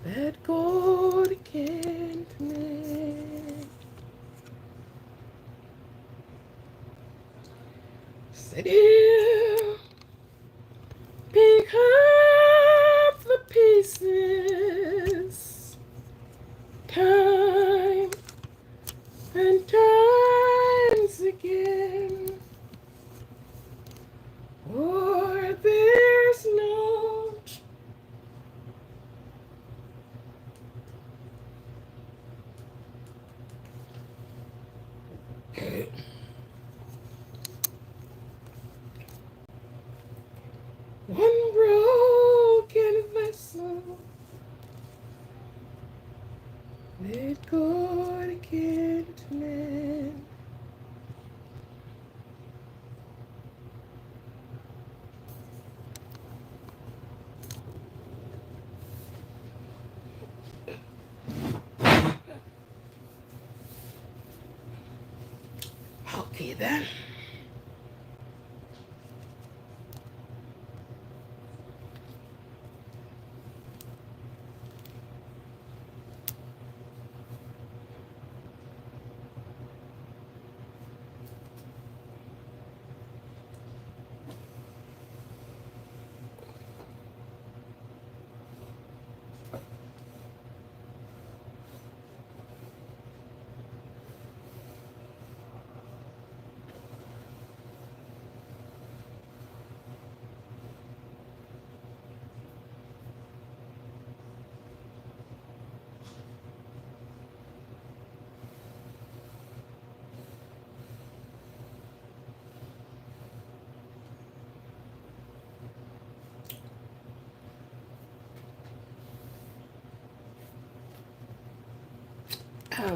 that God can't make. Sit here, pick up the pieces, time and times again, or there's no one broken vessel that God can't mend. Okay then.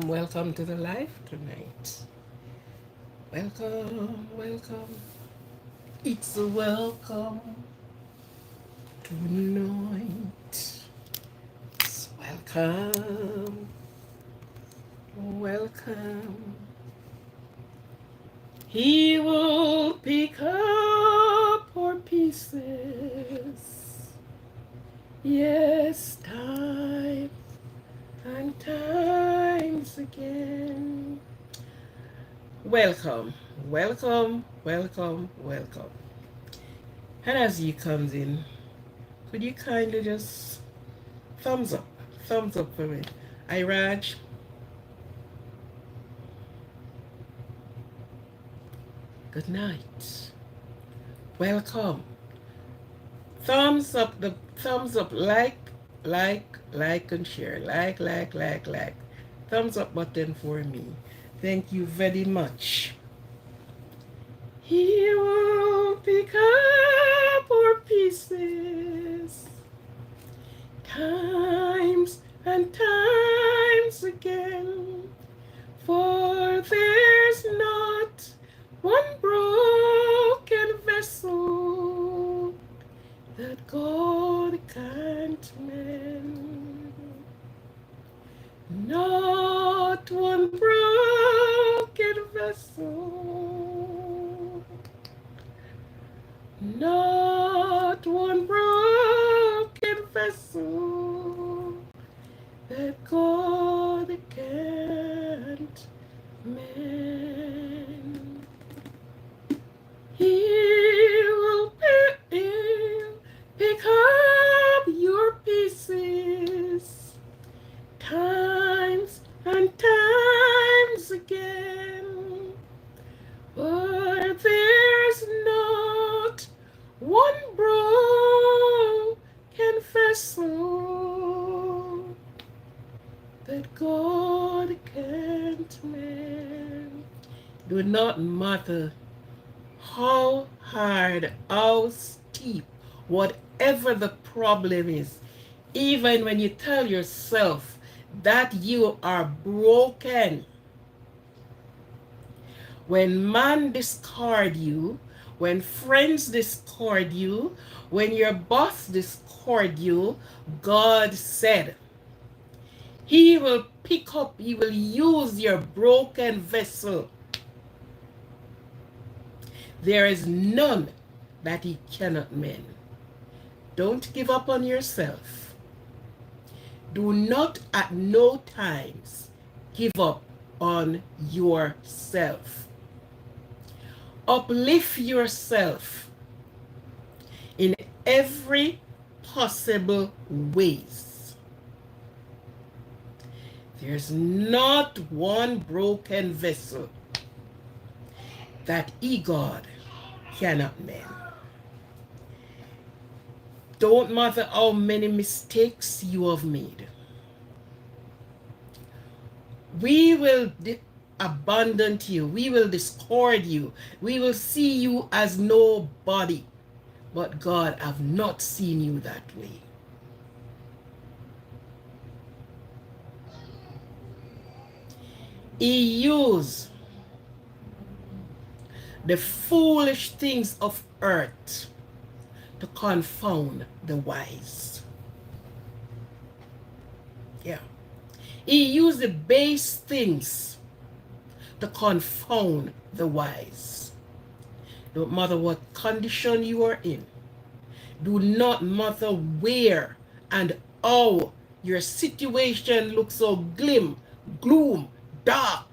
Welcome to the live tonight. Welcome, welcome. It's a welcome tonight. It's welcome, welcome. He will pick up our pieces. Yes, time and times again. Welcome, welcome, welcome, welcome. And as you comes in, could you kindly just thumbs up for me. I Raj. Good night. Welcome. Thumbs up, like and share. Like. Thumbs up button for me. Thank you very much. He will pick up our pieces, times and times again, for there's not one broken vessel that God can't mend. Not one broken vessel. Not one broken vessel that God can't mend. He'll pick up your pieces, times and times again, but there's not one broken vessel that God can't mend. Do not matter how hard, how steep, whatever the problem is, even when you tell yourself that you are broken, when man discard you, when friends discard you, when your boss discard you, God said, he will pick up, he will use your broken vessel. There is none that he cannot mend. Don't give up on yourself. Do not at no times give up on yourself. Uplift yourself in every possible ways. There's not one broken vessel that God cannot mend. Don't matter how many mistakes you have made. We will abandon you. We will discard you. We will see you as nobody. But God have not seen you that way. He used the foolish things of earth to confound the wise. Yeah. He used the base things to confound the wise. Don't matter what condition you are in. Do not matter where and how your situation looks so gloom, dark.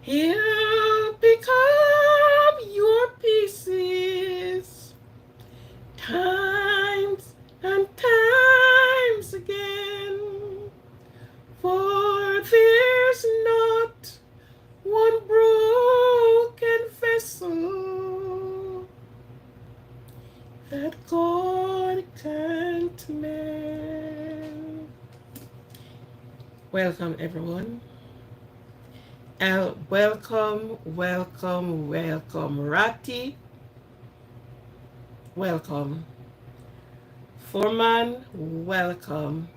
He'll pick up your pieces times and times again. For there's not one broken vessel that God can't mend. Welcome, everyone. Welcome, Rati. Welcome. Foreman, welcome.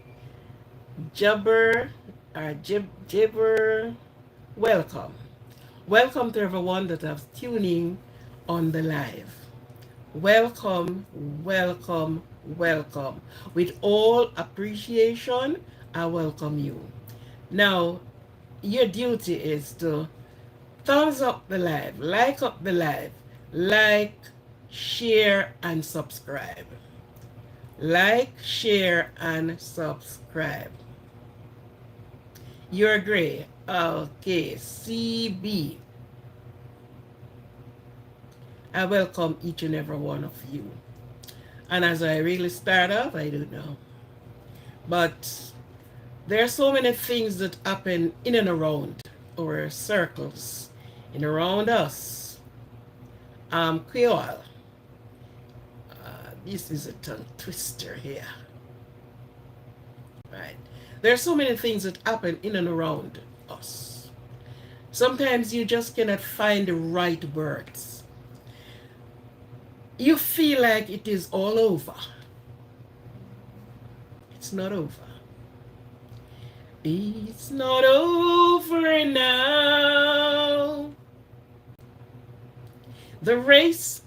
Jibber, welcome. Welcome to everyone that is tuning on the live. Welcome. With all appreciation, I welcome you. Now, your duty is to thumbs up the live, like up the live, like, share, and subscribe. Like, share, and subscribe. You're great. Okay, CB. I welcome each and every one of you. And as I really start off, I don't know. But there are so many things that happen in and around our circles, in around us. Creole. This is a tongue twister here. Right. There are so many things that happen in and around us. Sometimes you just cannot find the right words. You feel like it is all over. It's not over. It's not over now. The race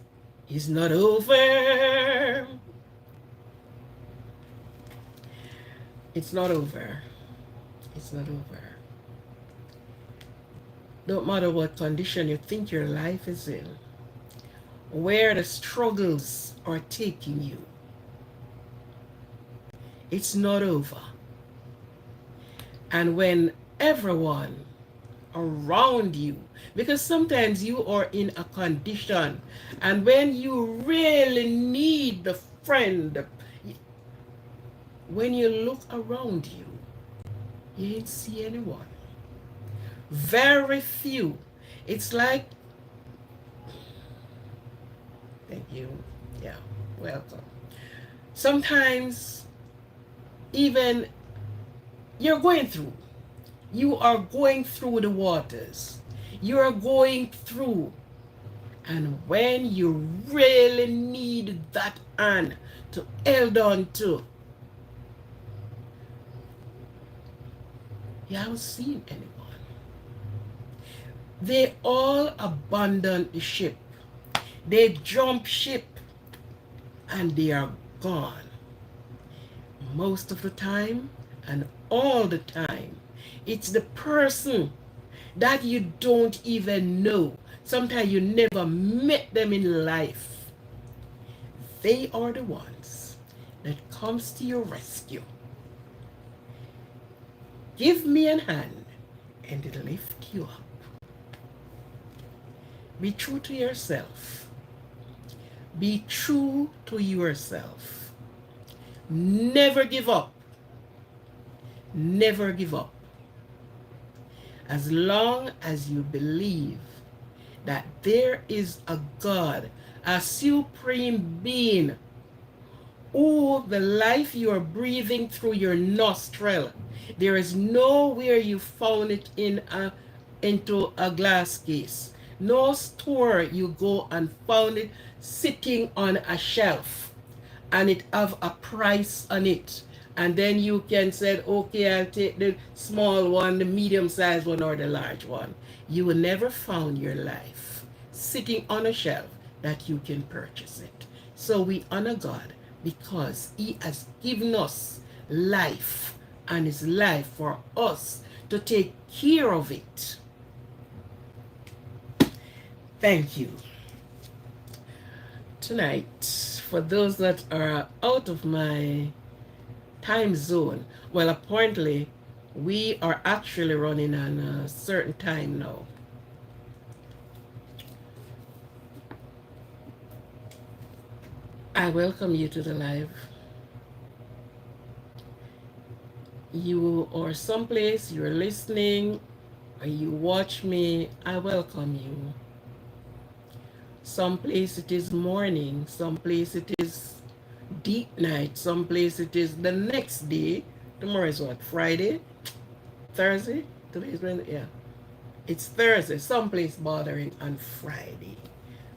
is not over. It's not over. It's not over. Don't matter what condition you think your life is in, where the struggles are taking you. It's not over. And when everyone around you, because sometimes you are in a condition, and when you really need the friend, when you look around you, you ain't see anyone. Very few. It's like, thank you. Yeah, welcome. Sometimes even you are going through the waters. You are going through. And when you really need that hand to hold on to, you haven't seen anyone. They all abandon the ship. They jump ship and they are gone. Most of the time and all the time, it's the person that you don't even know. Sometimes you never met them in life. They are the ones that comes to your rescue. Give me a hand and it'll lift you up. Be true to yourself. Be true to yourself. Never give up. Never give up. As long as you believe that there is a God, a supreme being, who the life you are breathing through your nostril, there is nowhere you found it into a glass case. No store you go and found it sitting on a shelf and it have a price on it. And then you can say, okay, I'll take the small one, the medium sized one, or the large one. You will never found your life sitting on a shelf that you can purchase it. So we honor God because He has given us life, and His life for us to take care of it. Thank you. Tonight, for those that are out of my time zone, well, apparently we are actually running on a certain time now. I welcome you to the live. You are someplace, you're listening, or you watch me, I welcome you. Some place it is morning, some place it is deep night, some place it is the next day. Tomorrow is what, Friday? Thursday? Today is Wednesday? Yeah. It's Thursday, someplace bordering on Friday.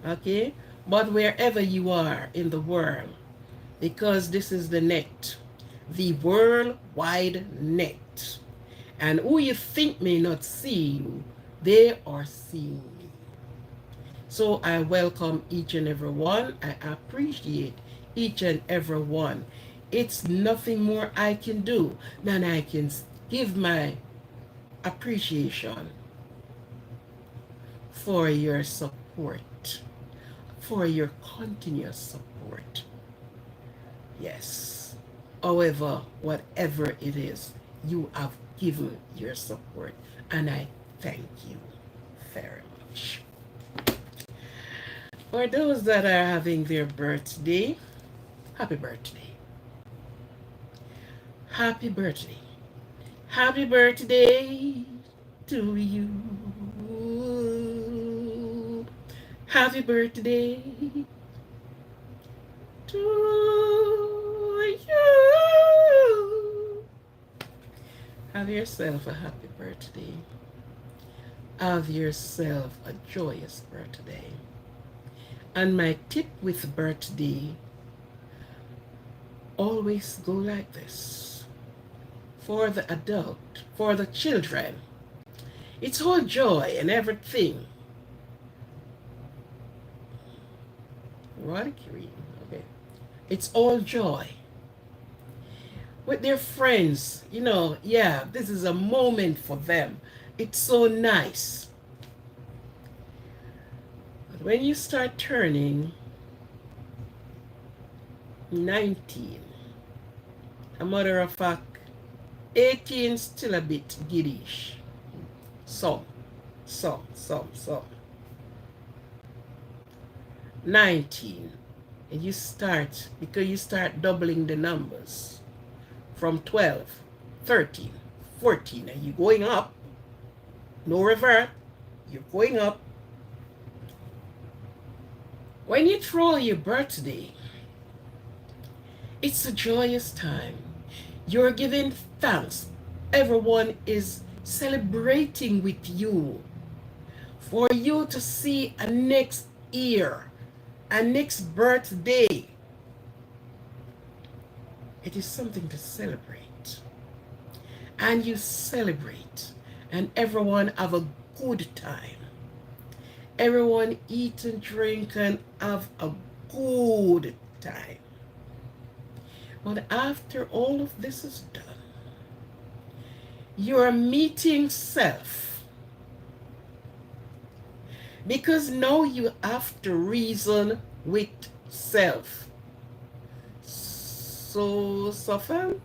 Okay? But wherever you are in the world, because this is the net, the worldwide net. And who you think may not see you, they are seeing me. So I welcome each and every one. I appreciate each and every one. It's nothing more I can do than I can give my appreciation for your support, for your continuous support. Yes. However, whatever it is, you have given your support, and I thank you very much. For those that are having their birthday, happy birthday. Happy birthday. Happy birthday to you. Happy birthday to you. Have yourself a happy birthday. Have yourself a joyous birthday. And my tip with birthday, always go like this. For the adult, for the children, it's all joy and everything. What cream? Okay. It's all joy. With their friends, yeah, this is a moment for them. It's so nice. But when you start turning 19, a matter of fact, 18 still a bit giddish. Some. 19, and you start, because you start doubling the numbers from 12, 13, 14, and you're going up. No revert, you're going up. When you throw your birthday, it's a joyous time. You're giving thanks. Everyone is celebrating with you. For you to see a next year, a next birthday, it is something to celebrate. And you celebrate, and everyone have a good time. Everyone eat and drink and have a good time. But after all of this is done, you are meeting self. Because now you have to reason with self. so Sofan,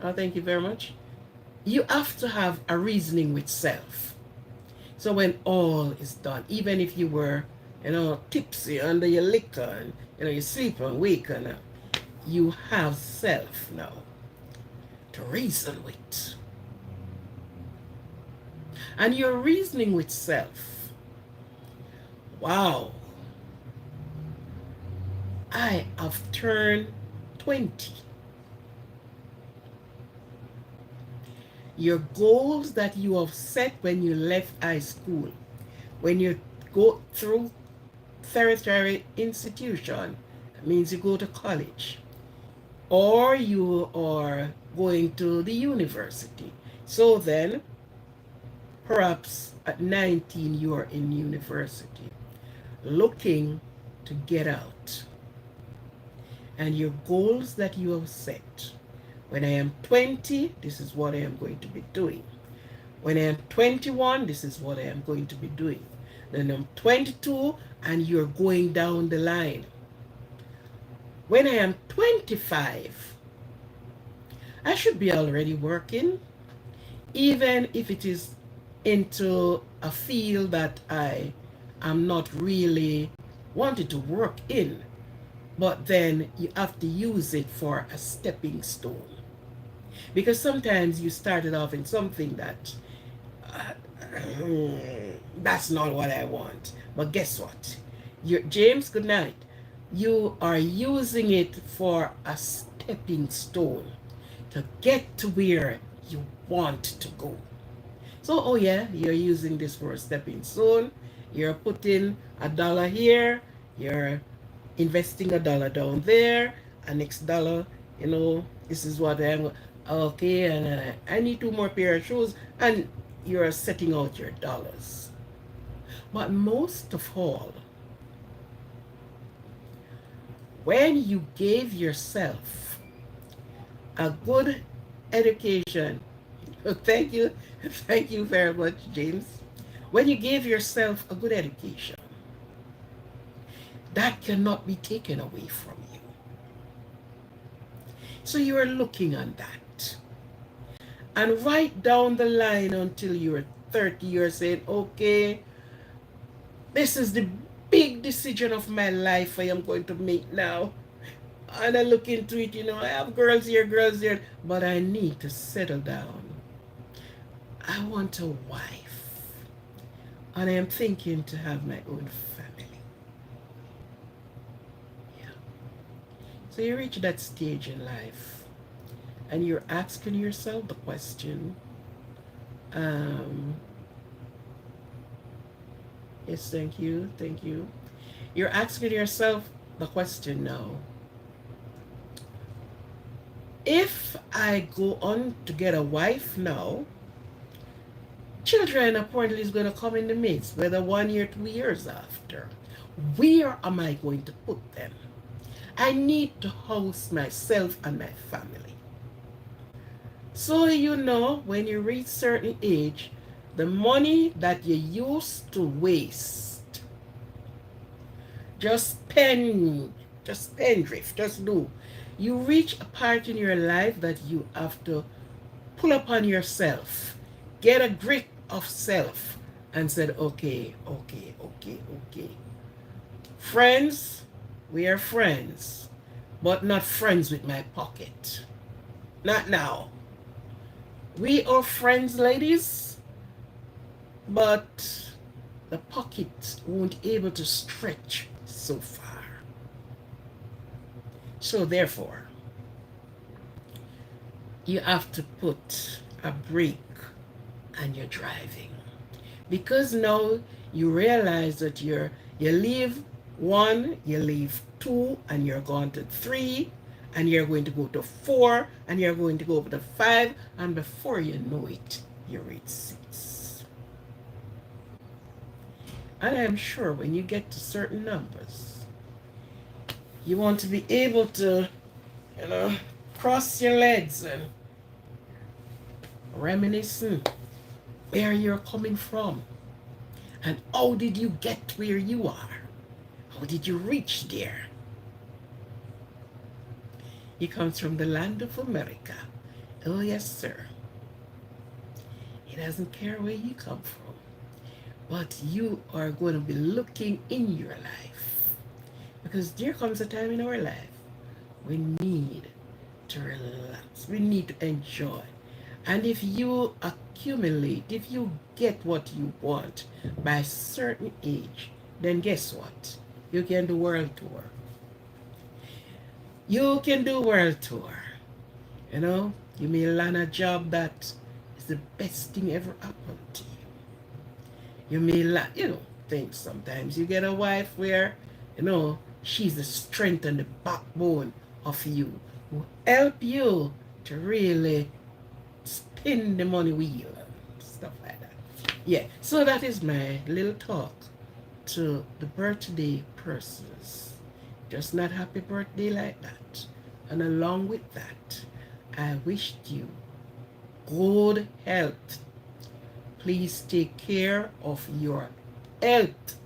thank you very much. You have to have a reasoning with self. So when all is done, even if you were, tipsy under your liquor, and you sleep and wake, and you have self now to reason with. And you're reasoning with self. Wow, I have turned 20. Your goals that you have set when you left high school, when you go through tertiary institution, that means you go to college, or you are going to the university. So then, perhaps at 19, you are in university, looking to get out. And your goals that you have set. When I am 20, this is what I am going to be doing. When I am 21, this is what I am going to be doing. Then I'm 22, and you're going down the line. When I am 25, I should be already working, even if it is into a field that I am not really wanted to work in. But then you have to use it for a stepping stone. Because sometimes you started off in something that uh, that's not what I want. But guess what? James, good night. You are using it for a stepping stone to get to where you want to go. So, oh yeah, you're using this for a stepping stone. You're putting $1 here. You're investing $1 down there. A next dollar, this is what I'm okay, and I need 2 more pair of shoes, and you're setting out your dollars. But most of all, when you gave yourself a good education, thank you very much, James. When you gave yourself a good education, that cannot be taken away from you. So you are looking on that. And right down the line until you're 30, you're saying, okay, this is the big decision of my life I am going to make now. And I look into it, I have girls here, but I need to settle down. I want a wife. And I am thinking to have my own family. Yeah. So you reach that stage in life, and you're asking yourself the question, yes, thank you. You're asking yourself the question now, if I go on to get a wife now, children apparently is going to come in the midst, whether 1 year, 2 years after. Where am I going to put them? I need to house myself and my family. So when you reach certain age, the money that you used to waste, just spendthrift, just do. You reach a part in your life that you have to pull upon yourself, get a grip of self, and said, okay. Friends, we are friends, but not friends with my pocket. Not now. We are friends, ladies, but the pocket won't able to stretch so far. So therefore, you have to put a brake on your driving, because now you realize that you leave 1, you leave 2, and you're going to 3, and you're going to go to 4, and you're going to go to 5, and before you know it, you reach 6. And I'm sure when you get to certain numbers, you want to be able to, cross your legs and reminiscing where you're coming from, and how did you get where you are? How did you reach there? He comes from the land of America. Oh, yes, sir. He doesn't care where you come from. But you are going to be looking in your life. Because there comes a time in our life we need to relax. We need to enjoy. And if you accumulate, if you get what you want by a certain age, then guess what? You can do world tour. You can do world tour. You know, you may land a job that is the best thing ever happened to you. You may land, things sometimes. You get a wife where, she's the strength and the backbone of you, who help you to really spin the money wheel and stuff like that. Yeah, so that is my little talk to the birthday persons. Just not happy birthday like that. And along with that, I wished you good health. Please take care of your health,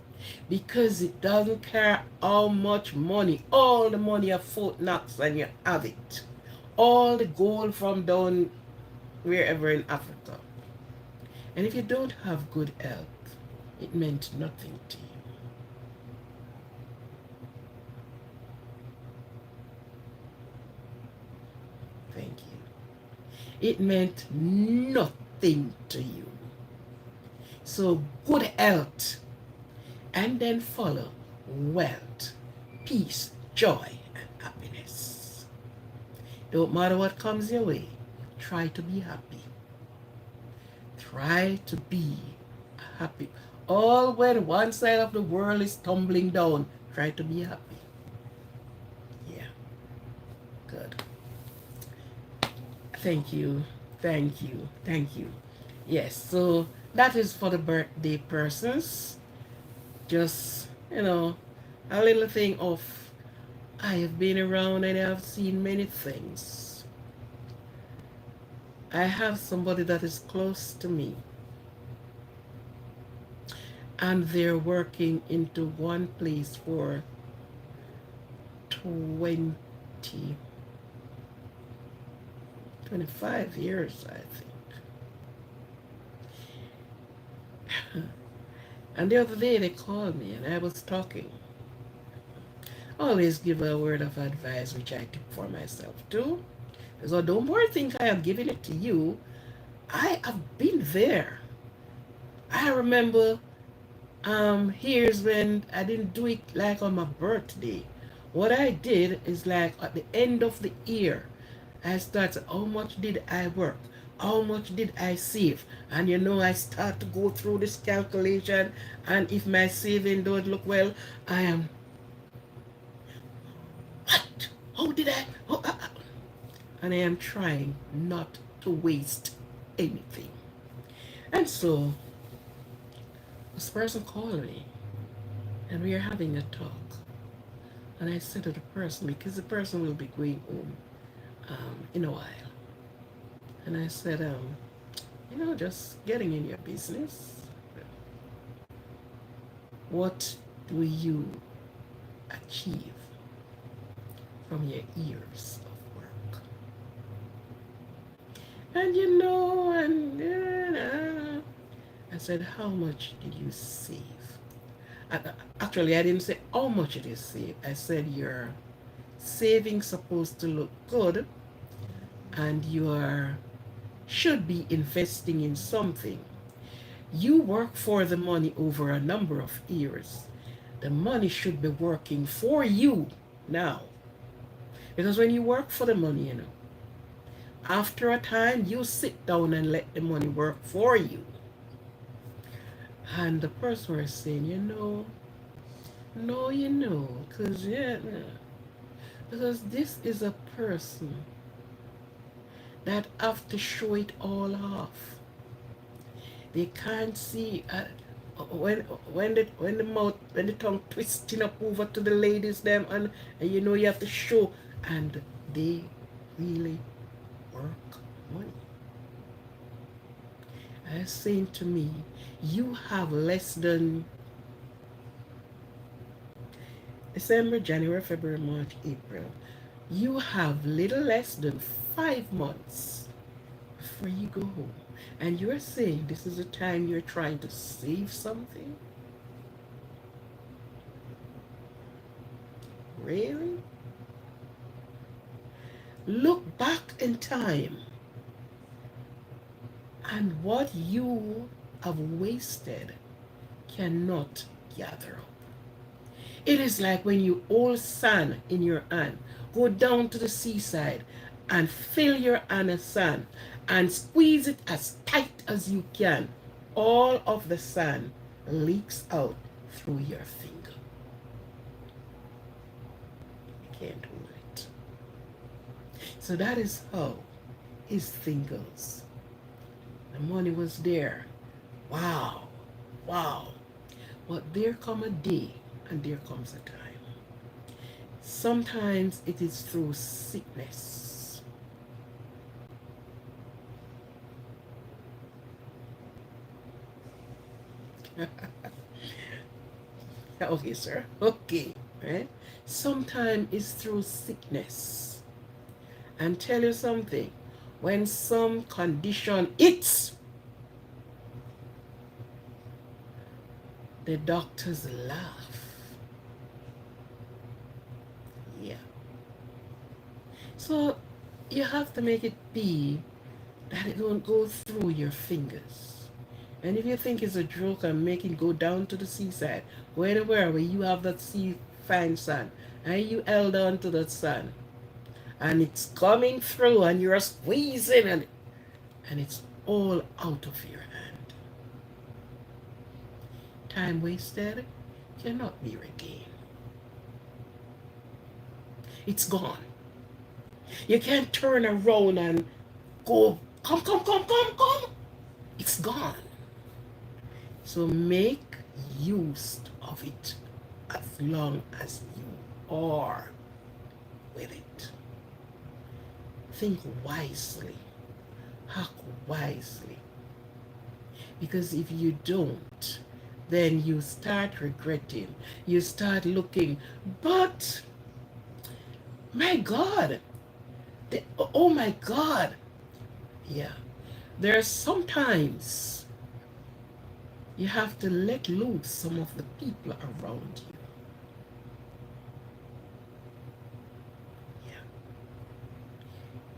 because it doesn't care how much money, all the money a foot knocks and you have it. All the gold from down wherever in Africa. And if you don't have good health, it meant nothing to you. Thank you. It meant nothing to you. So good health, and then follow wealth, peace, joy, and happiness. Don't matter what comes your way, try to be happy. Try to be happy. All when one side of the world is tumbling down, try to be happy. Yeah, good. Thank you, thank you, thank you. Yes, so that is for the birthday persons. Just, a little thing of, I have been around and I have seen many things. I have somebody that is close to me, and they're working into one place for 25 years, I think. And the other day they called me and I was talking. Always give a word of advice, which I took for myself too. So don't worry, think I am giving it to you. I have been there. I remember here's when I didn't do it like on my birthday. What I did is like at the end of the year, I started, how much did I work? How much did I save? And I start to go through this calculation, and if my saving don't look well, I am, what? How did I? And I am trying not to waste anything. And so this person called me and we are having a talk. And I said to the person, because the person will be going home in a while. And I said, just getting in your business. What do you achieve from your years of work? And I said, how much did you save? Actually, I didn't say how much it is saved. I said your savings supposed to look good, and you should be investing in something. You work for the money over a number of years. The money should be working for you now. Because when you work for the money, after a time, you sit down and let the money work for you. And the person was saying, because this is a person that have to show it all off. They can't see when the tongue twisting up over to the ladies them, and you have to show, and they really work money. And saying to me, you have less than December, January, February, March, April. You have little less than 5 months before you go home. And you're saying this is the time you're trying to save something? Really? Look back in time and what you have wasted cannot gather up. It is like when you hold sand in your hand, go down to the seaside and fill your hand with sand and squeeze it as tight as you can. All of the sand leaks out through your finger. You can't hold it. So that is how his thing goes. The money was there. Wow. Wow. But there come a day and there comes a time. Sometimes it is through sickness. Okay, sir. Okay. Right? Sometimes it's through sickness. And tell you something. When some condition hits, the doctors laugh. Yeah. So you have to make it be that it don't go through your fingers. And if you think it's a joke and make it go down to the seaside, go anywhere where you have that sea fine sand, and you held on to that sand, and it's coming through, and you're squeezing, and it's all out of your hand. Time wasted cannot be regained. It's gone. You can't turn around and go, come, come, come, come, come. It's gone. So make use of it as long as you are with it. Think wisely. Act wisely. Because if you don't, then you start regretting. You start looking, but my God, oh my God. Yeah. There are sometimes you have to let loose some of the people around you. Yeah.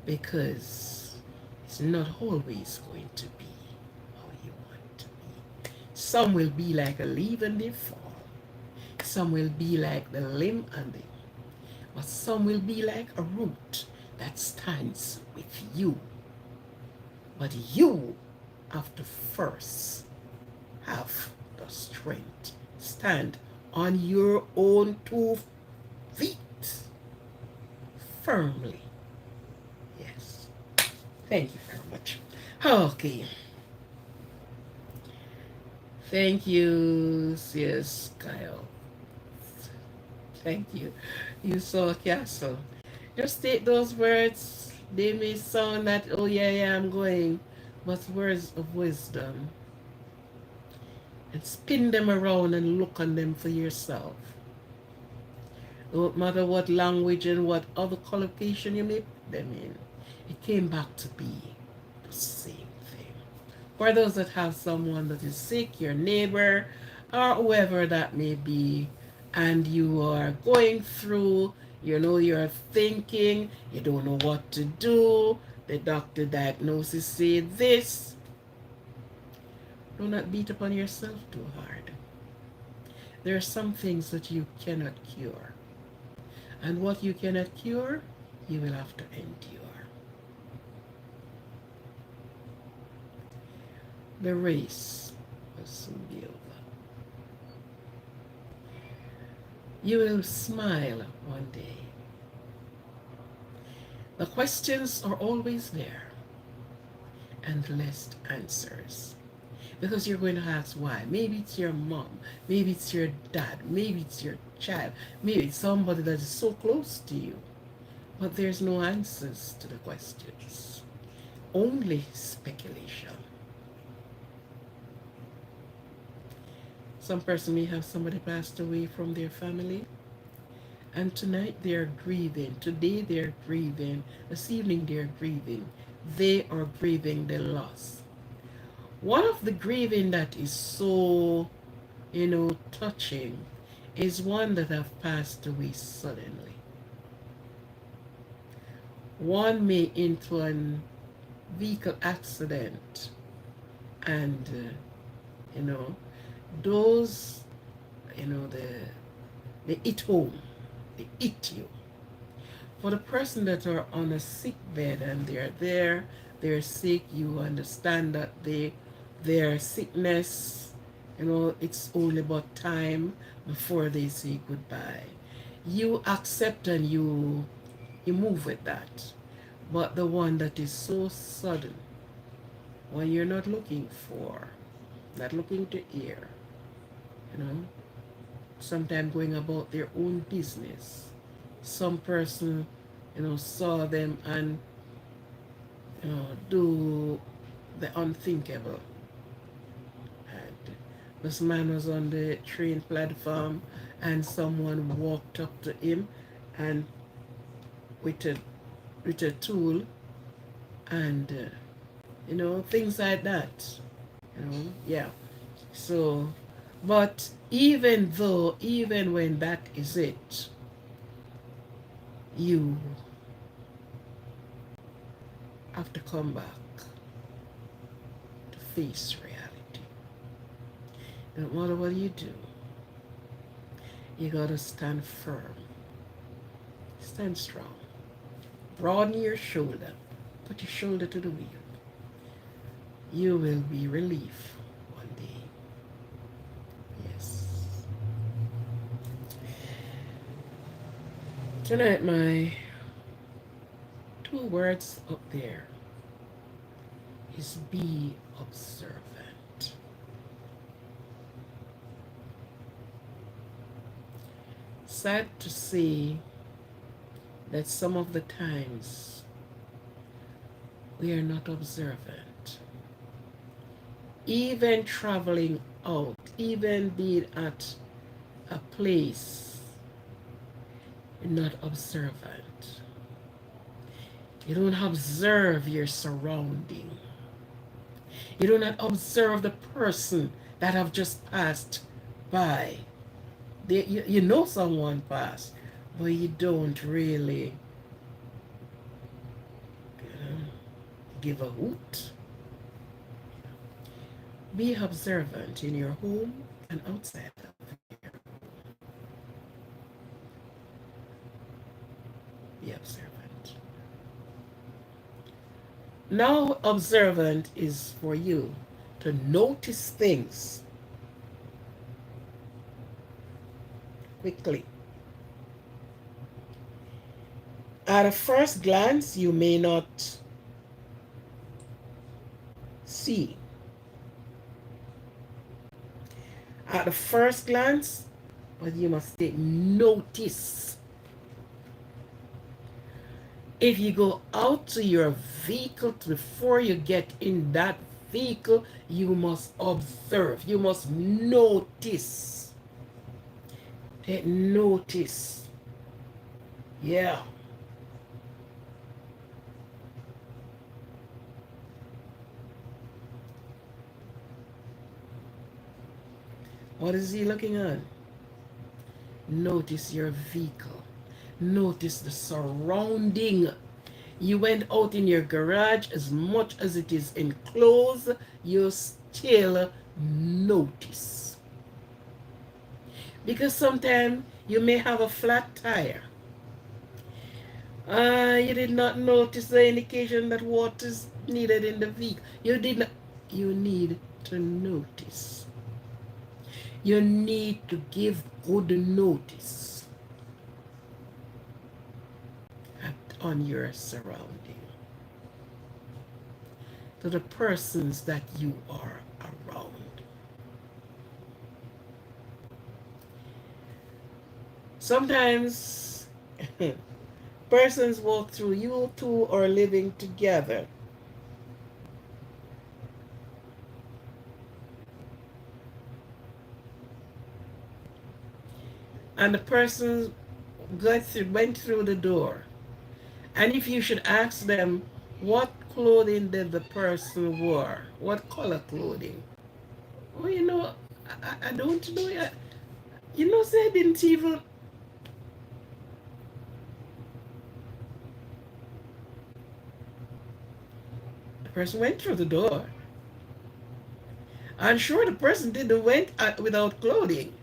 Because it's not always going to be how you want to be. Some will be like a leaf and they fall. Some will be like the limb and the, but some will be like a root that stands with you. But you have to first have the strength. Stand on your own 2 feet firmly. Yes. Thank you very much. Okay. Thank you, yes, Kyle. Thank you. You saw a castle. Just take those words. They may sound that, oh yeah, yeah, I'm going, but words of wisdom. And spin them around and look on them for yourself. Don't matter what language and what other collocation you may put them in, it came back to be the same thing. For those that have someone that is sick, your neighbor, or whoever that may be, and you are going through, you know, you're thinking, you don't know what to do, the doctor diagnosis say this, do not beat upon yourself too hard. There are some things that you cannot cure. And what you cannot cure, you will have to endure. The race will soon be over. You will smile one day. The questions are always there and less answers. Because you're going to ask why. Maybe it's your mom, maybe it's your dad, maybe it's your child, maybe it's somebody that is so close to you. But there's no answers to the questions. Only speculation. Some person may have somebody passed away from their family, And tonight they're grieving. Today they're grieving. This evening they're grieving. They are grieving the loss. One of the grieving that is so, touching is one that have passed away suddenly. One may into an vehicle accident and, you know, those, they eat home. They eat you. For the person that are on a sick bed and they're there, they're sick, you understand that their sickness, it's only about time before they say goodbye. You accept and you move with that. But the one that is so sudden, when you're not looking for, not looking to hear, you know, sometimes going about their own business. Some person, saw them and do the unthinkable. And this man was on the train platform and someone walked up to him and with a tool and things like that. Yeah. So, but even when that is it, you have to come back to face reality. No matter what you do, you gotta stand firm, stand strong, broaden your shoulder, put your shoulder to the wheel. You will be relief one day. Yes. Tonight, my 2 words up there is be observant. Sad to say that some of the times we are not observant. Even traveling out, even being at a place, you're not observant. You don't observe your surrounding. You do not observe the person that have just passed by. You know someone passed, but you don't really give a hoot. Be observant in your home and outside of your home. Be observant. Now, observant is for you to notice things quickly. At a first glance, you may not see. At the first glance, but you must take notice. If you go out to your vehicle before you get in that vehicle, you must observe. You must notice. Take notice. Yeah. What is he looking at? Notice your vehicle. Notice the surrounding. You went out in your garage, as much as it is enclosed, you still notice. Because sometimes you may have a flat tire. You did not notice the indication that water is needed in the vehicle. You did not. You need to notice. You need to give good notice on your surrounding, to the persons that you are around. Sometimes persons walk through, you two are living together. And the person went through the door, and if you should ask them, what clothing did the person wear? What color clothing? Oh, I don't know. Say I didn't even. The person went through the door. I'm sure the person didn't went without clothing.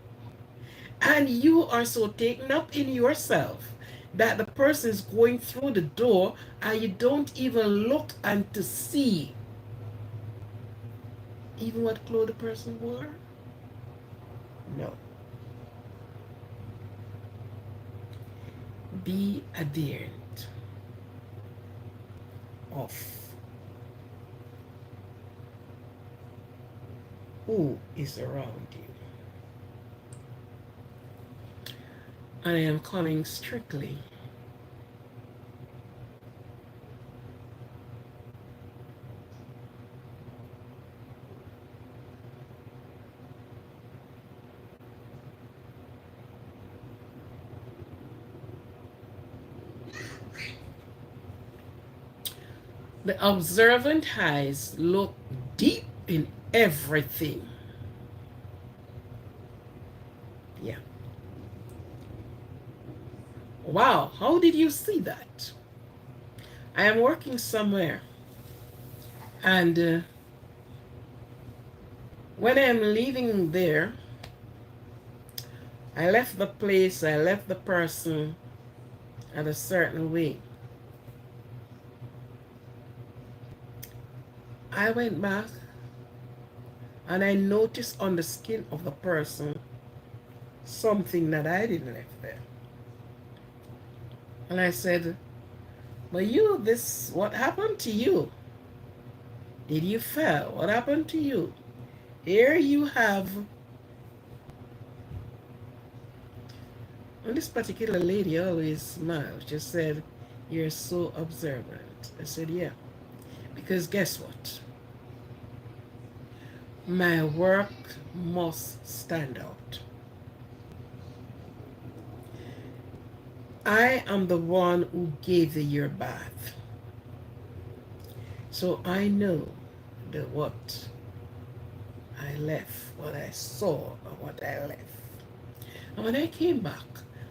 And you are so taken up in yourself that the person is going through the door and you don't even look and to see even what clothes the person wore. No. Be adherent of who is around you. I am coming strictly the observant eyes look deep in everything. Yeah. Wow, how did you see that? I am working somewhere, and when I'm leaving there, I left the place, I left the person at a certain way. I went back and I noticed on the skin of the person something that I didn't left there. And I said, but what happened to you? Did you fail? What happened to you? Here you have, and this particular lady always smiled. She said, you're so observant. I said, yeah, because guess what? My work must stand out. I am the one who gave you your bath. So I know that what I left, what I saw, and what I left. And when I came back,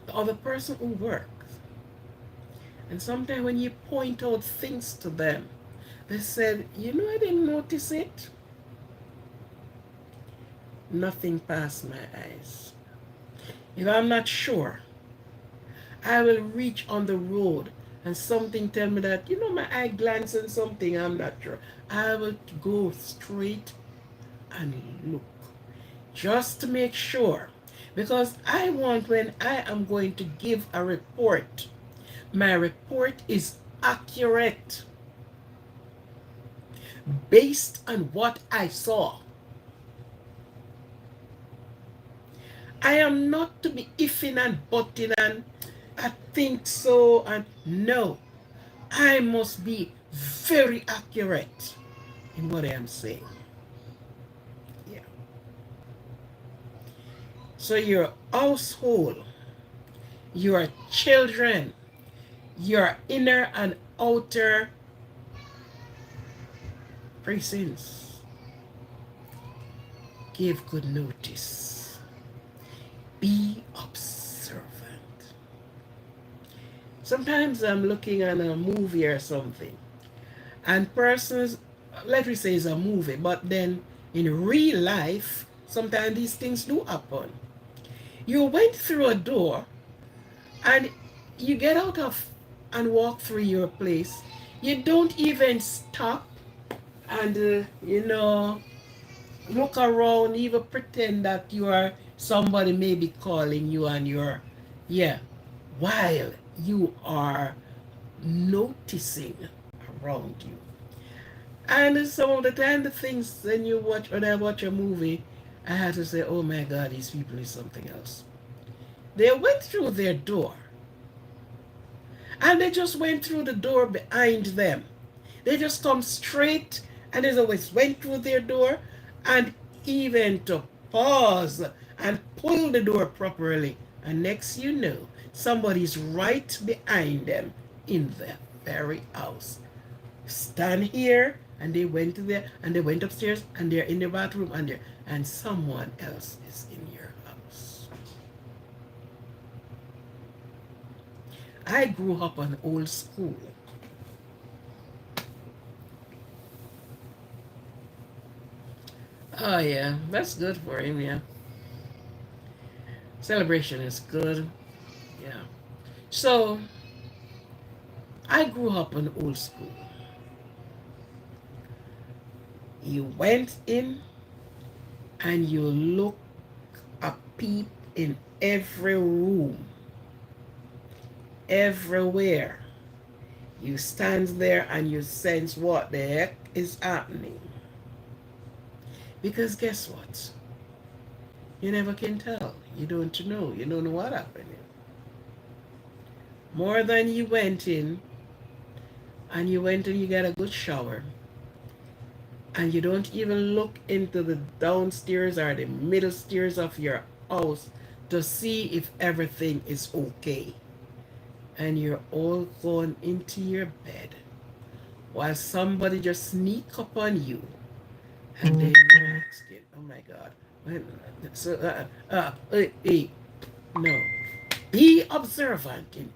the other person who worked, and sometimes when you point out things to them, they said, I didn't notice it. Nothing passed my eyes. If I'm not sure, I will reach on the road and something tell me that, my eye glance and something, I'm not sure. I will go straight and look just to make sure. Because I want, when I am going to give a report, my report is accurate based on what I saw. I am not to be ifing and butting and I think so and no. I must be very accurate in what I am saying. Yeah. So your household, your children, your inner and outer precincts give good notice. Be observant. Sometimes I'm looking at a movie or something, and persons, let me say it's a movie, but then in real life, sometimes these things do happen. You went through a door, and you get out of and walk through your place. You don't even stop and, look around, even pretend that you are somebody may be calling you and while you are noticing around you. And some of the time the things when I watch a movie, I had to say, oh my God, these people is something else. They went through their door and they just went through the door behind them. They just come straight and they always went through their door, and even to pause and pull the door properly, And next you know, somebody's right behind them in the very house. Stand here, and they went to there, and they went upstairs, and they're in the bathroom, and someone else is in your house. I grew up on old school. Oh yeah, that's good for him, yeah. Celebration is good. Yeah. So I grew up on old school. You went in and you look a peep in every room, everywhere. You stand there and you sense what the heck is happening. Because guess what? You never can tell. You don't know. You don't know what happened. More than you went in, and you went and you got a good shower, and you don't even look into the downstairs or the middle stairs of your house to see if everything is okay. And you're all gone into your bed while somebody just sneak up on you, and then you're asking, oh my God. So, hey, no. Be observant in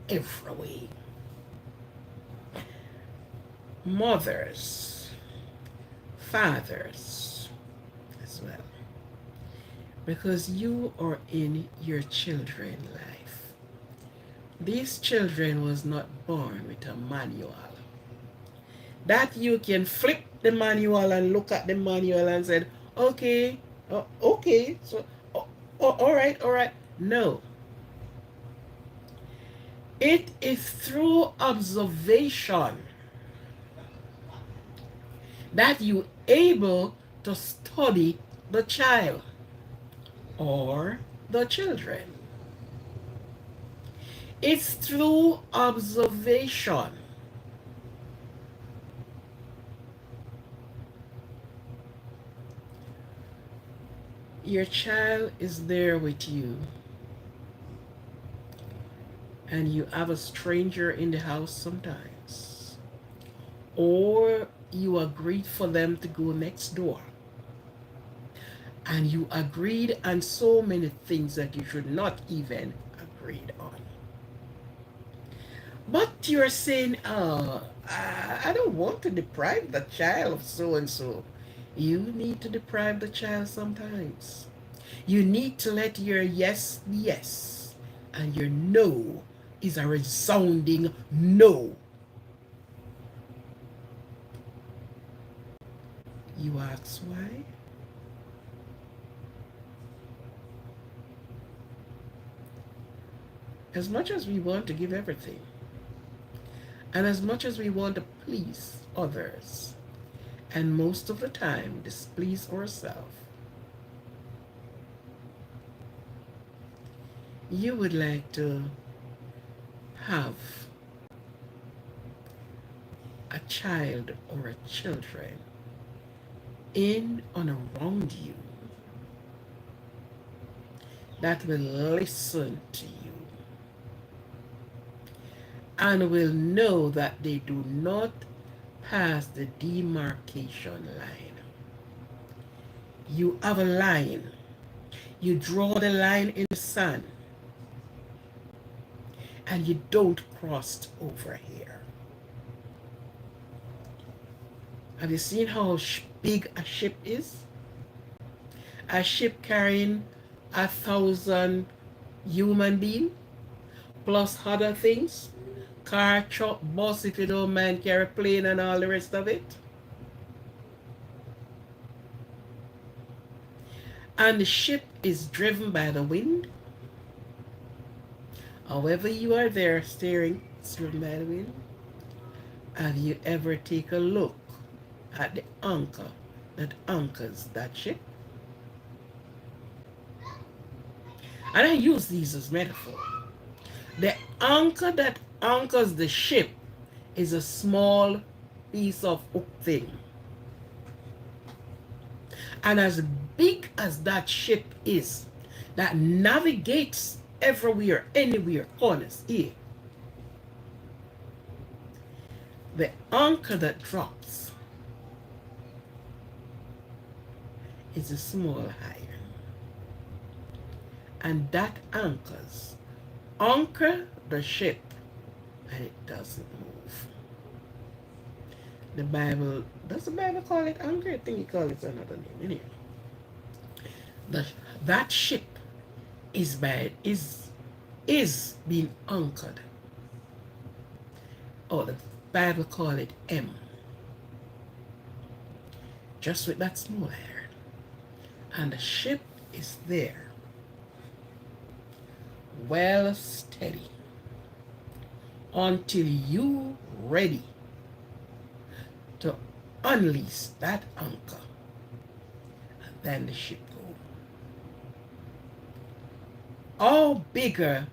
every way. Mothers, fathers as well. Because you are in your children's life. These children was not born with a manual. That you can flip the manual and look at the manual and said, okay, okay, so, all right, all right. No. It is through observation that you able to study the child or the children. It's through observation. Your child is there with you, and you have a stranger in the house sometimes, or you agreed for them to go next door, and you agreed on so many things that you should not even agreed on. But you're saying, oh, I don't want to deprive the child of so and so. You need to deprive the child sometimes. You need to let your yes be yes, and your no is a resounding no. You ask why? As much as we want to give everything, and as much as we want to please others, and most of the time displease ourselves, you would like to have a child or a children in and around you that will listen to you and will know that they do not pass the demarcation line. You have a line. You draw the line in the sand, and you don't cross over here. Have you seen how big a ship is? A ship carrying 1,000 human beings, plus other things. Car, truck, bus, if you don't mind, carry plane and all the rest of it. And the ship is driven by the wind. However you are there steering, it's driven by the wind. Have you ever take a look at the anchor that anchors that ship? And I use these as metaphor. The anchor that anchors the ship is a small piece of hook thing. And as big as that ship is, that navigates everywhere, anywhere, corners, here. The anchor that drops is a small iron, and that anchor the ship, and it doesn't move. Does the Bible call it anchor? I think it calls it another name. Anyway, that ship is being anchored. Oh, the Bible call it M. Just with that small iron. And the ship is there, well steady, until you ready to unleash that anchor, and then the ship goes. How bigger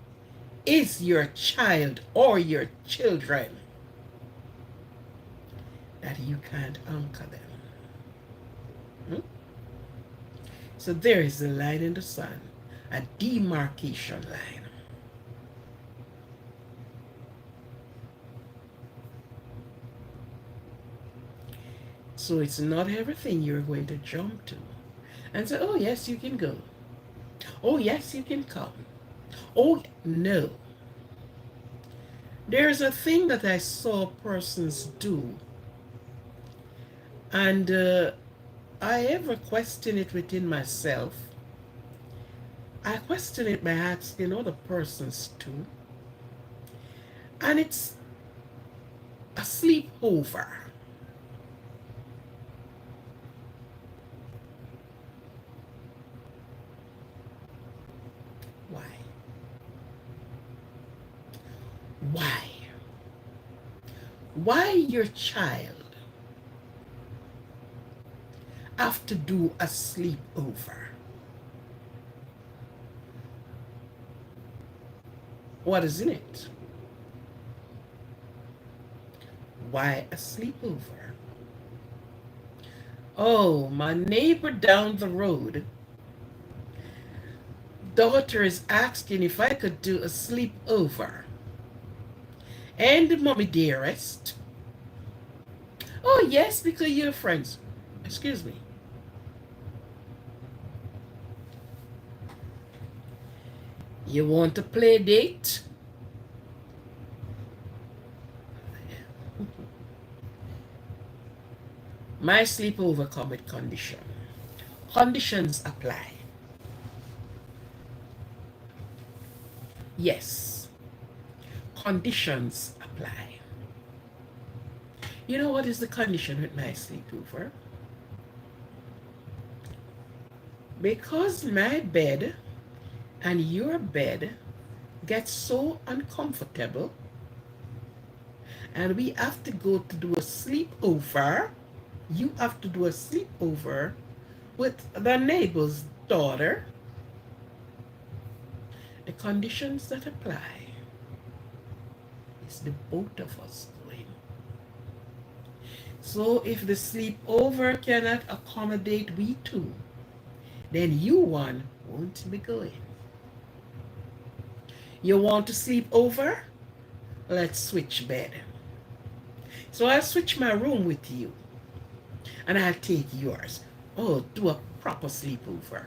is your child or your children that you can't anchor them? So there is a line in the sun, a demarcation line. So it's not everything you're going to jump to and say, oh yes, you can go. Oh yes, you can come. Oh no. There's a thing that I saw persons do, and I ever question it within myself. I question it by asking other persons too. And it's a sleepover. Why? Why? Why your child have to do a sleepover? What is in it? Why a sleepover? Oh, my neighbor down the road, daughter is asking if I could do a sleepover. And mommy dearest, oh yes, because you're friends. Excuse me. You want a play date? My sleepover come with condition. Conditions apply. Yes, conditions apply. You know what is the condition with my sleepover? Because my bed and your bed get so uncomfortable and we have to go to do a sleepover, you have to do a sleepover with the neighbor's daughter, the conditions that apply is the both of us going. So if the sleepover cannot accommodate we two, then you one won't be going. You want to sleep over? Let's switch bed. So I'll switch my room with you and I'll take yours. Oh, do a proper sleepover.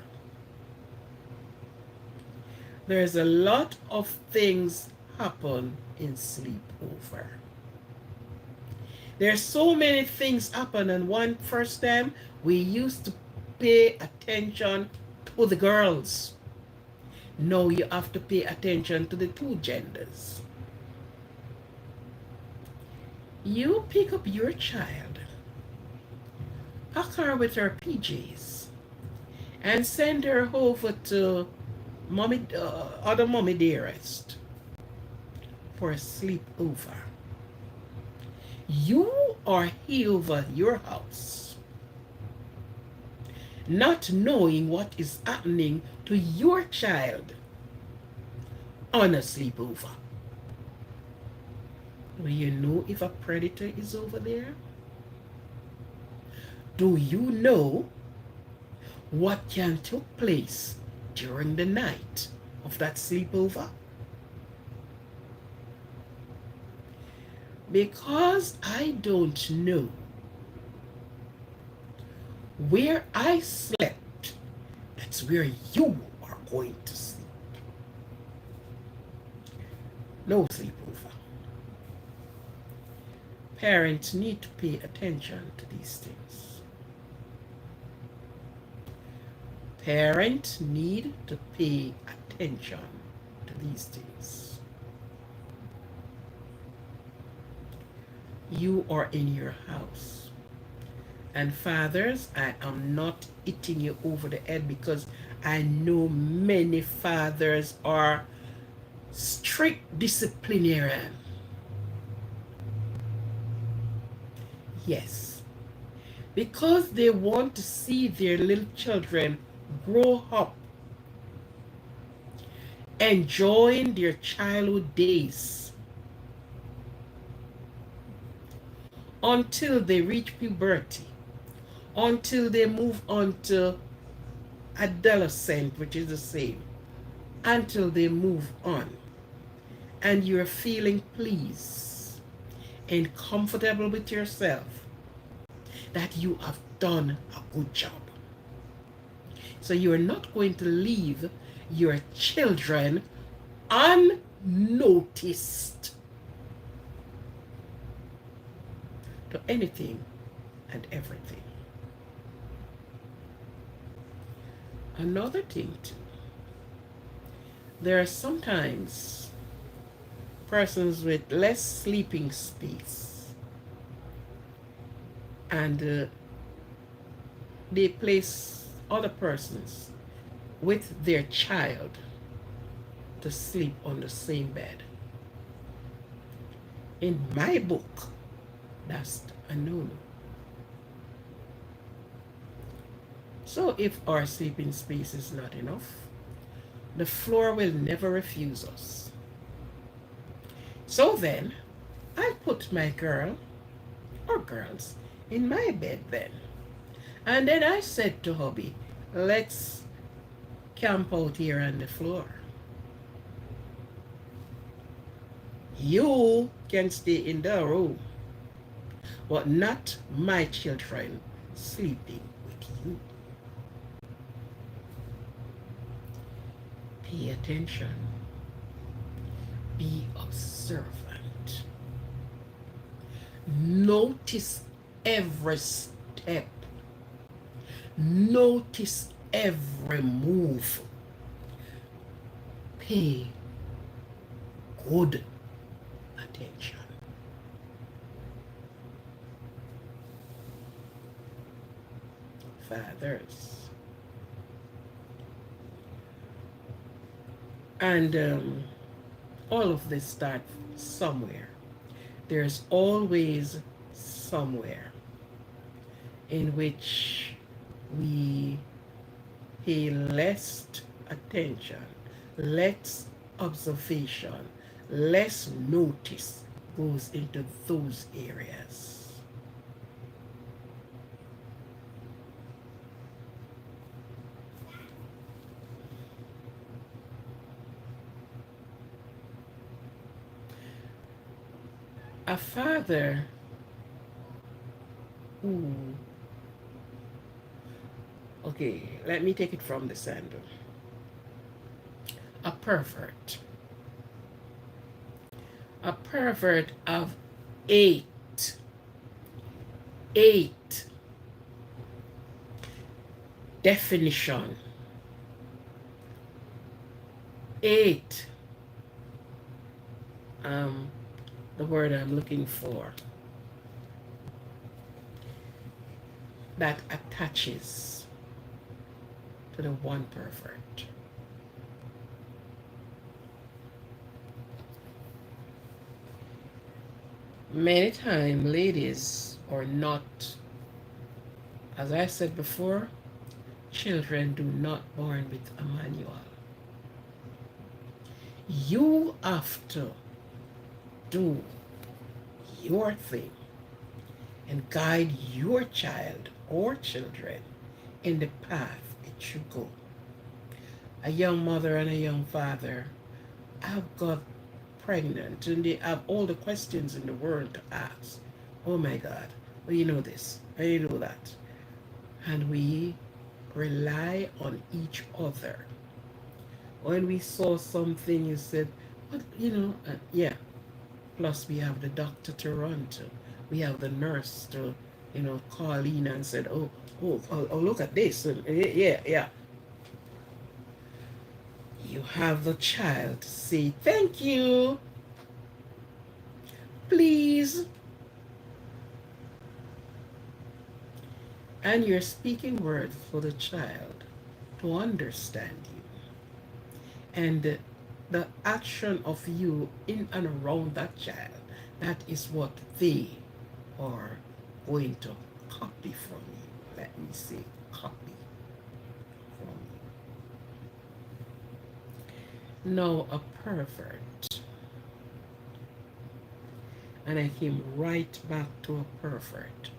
There's a lot of things happen in sleepover. There's so many things happen, and one first time we used to pay attention to the girls. Now you have to pay attention to the two genders. You pick up your child, pack her with her PJs, and send her over to mommy, other mommy dearest for a sleepover. You are here over your house, not knowing what is happening to your child on a sleepover. Do you know if a predator is over there? Do you know what can take place during the night of that sleepover? Because I don't know where I slept, that's where you are going to sleep. No sleepover. Parents need to pay attention to these things. Parents need to pay attention to these things. You are in your house. And fathers, I am not hitting you over the head because I know many fathers are strict disciplinarian. Yes, because they want to see their little children grow up enjoying their childhood days until they reach puberty, until they move on to adolescent, which is the same, until they move on, and you're feeling pleased and comfortable with yourself that you have done a good job. So you're not going to leave your children unnoticed to anything and everything. Another thing too, there are sometimes persons with less sleeping space, and they place other persons with their child to sleep on the same bed. In my book, that's a no-no. So if our sleeping space is not enough, the floor will never refuse us. So then, I put my girl or girls in my bed then. And then I said to hubby, let's camp out here on the floor. You can stay in the room, but not my children sleeping with you. Pay attention. Be observant. Notice every step. Notice every move. Pay good attention. Fathers. And all of this starts somewhere. There's always somewhere in which we pay less attention, less observation, less notice goes into those areas. A father who, okay, let me take it from the sandal. A pervert of eight definition, the word I'm looking for, that attaches to the one pervert. Many times, ladies are not, as I said before, children do not born with a manual. You have to do your thing and guide your child or children in the path it should go. A young mother and a young father have got pregnant and they have all the questions in the world to ask. Oh my God, well, you know this, and you know that. And we rely on each other. When we saw something, you said, what, yeah. Plus, we have the doctor to run to. We have the nurse to, call in and said, oh, look at this. And, yeah, yeah. You have the child to say, thank you, please. And you're speaking words for the child to understand you. And the action of you in and around that child, that is what they are going to copy from you. Let me say copy from you. Now a pervert, and I came right back to a pervert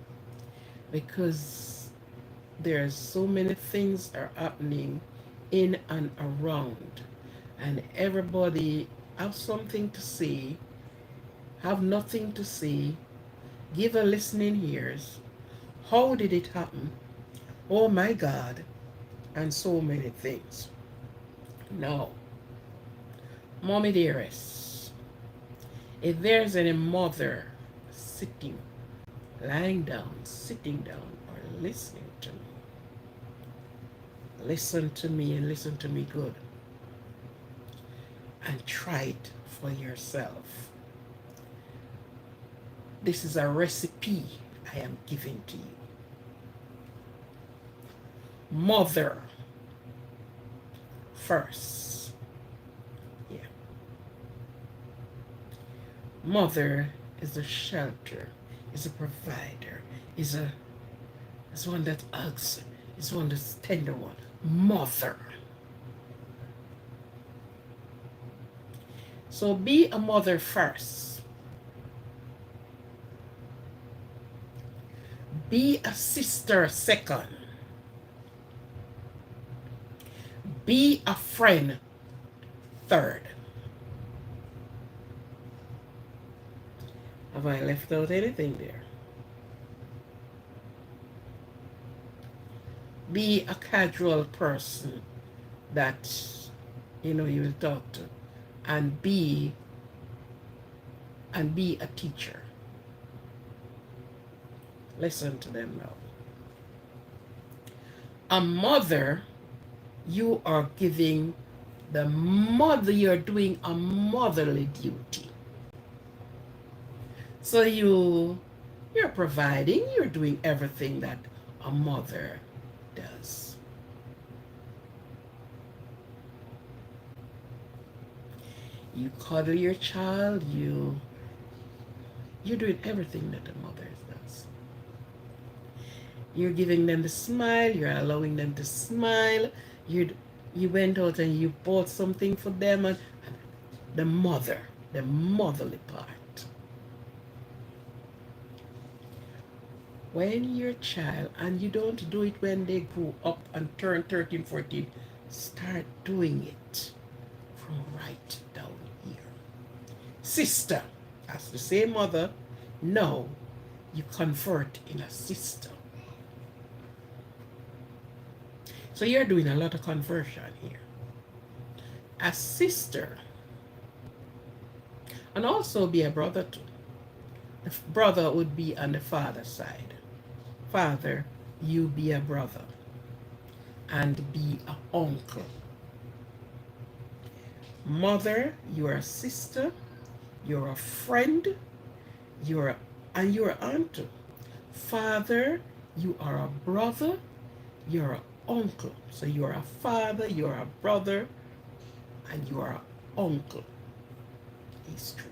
because there's so many things are happening in and around, and everybody have something to say, have nothing to say, give a listening ears. How did it happen? Oh my God, and so many things. No, mommy dearest, if there's any mother sitting, lying down, sitting down, or listening to me, listen to me and listen to me good, and try it for yourself. This is a recipe I am giving to you. Mother first. Yeah. Mother is a shelter, is a provider, is one that hugs, is one that's tender one. Mother. So be a mother first. Be a sister second. Be a friend third. Have I left out anything there? Be a casual person that you will talk to, and be a teacher. Listen to them now. A mother, you are giving the mother, you're doing a motherly duty. So you're providing, you're doing everything that a mother does. You cuddle your child, you're doing everything that a mother does. You're giving them the smile, you're allowing them to smile. You went out and you bought something for them, and the motherly part. When your child, and you don't do it when they grow up and turn 13, 14, start doing it from right down here. Sister, as the same mother, now you convert in a sister. So you're doing a lot of conversion here. A sister, and also be a brother too. The brother would be on the father's side. Father, you be a brother and be an uncle. Mother, you're a sister, you're a friend, you're an aunt. Father, you are a brother, you're an uncle. So you're a father, you're a brother, and you are an uncle. History.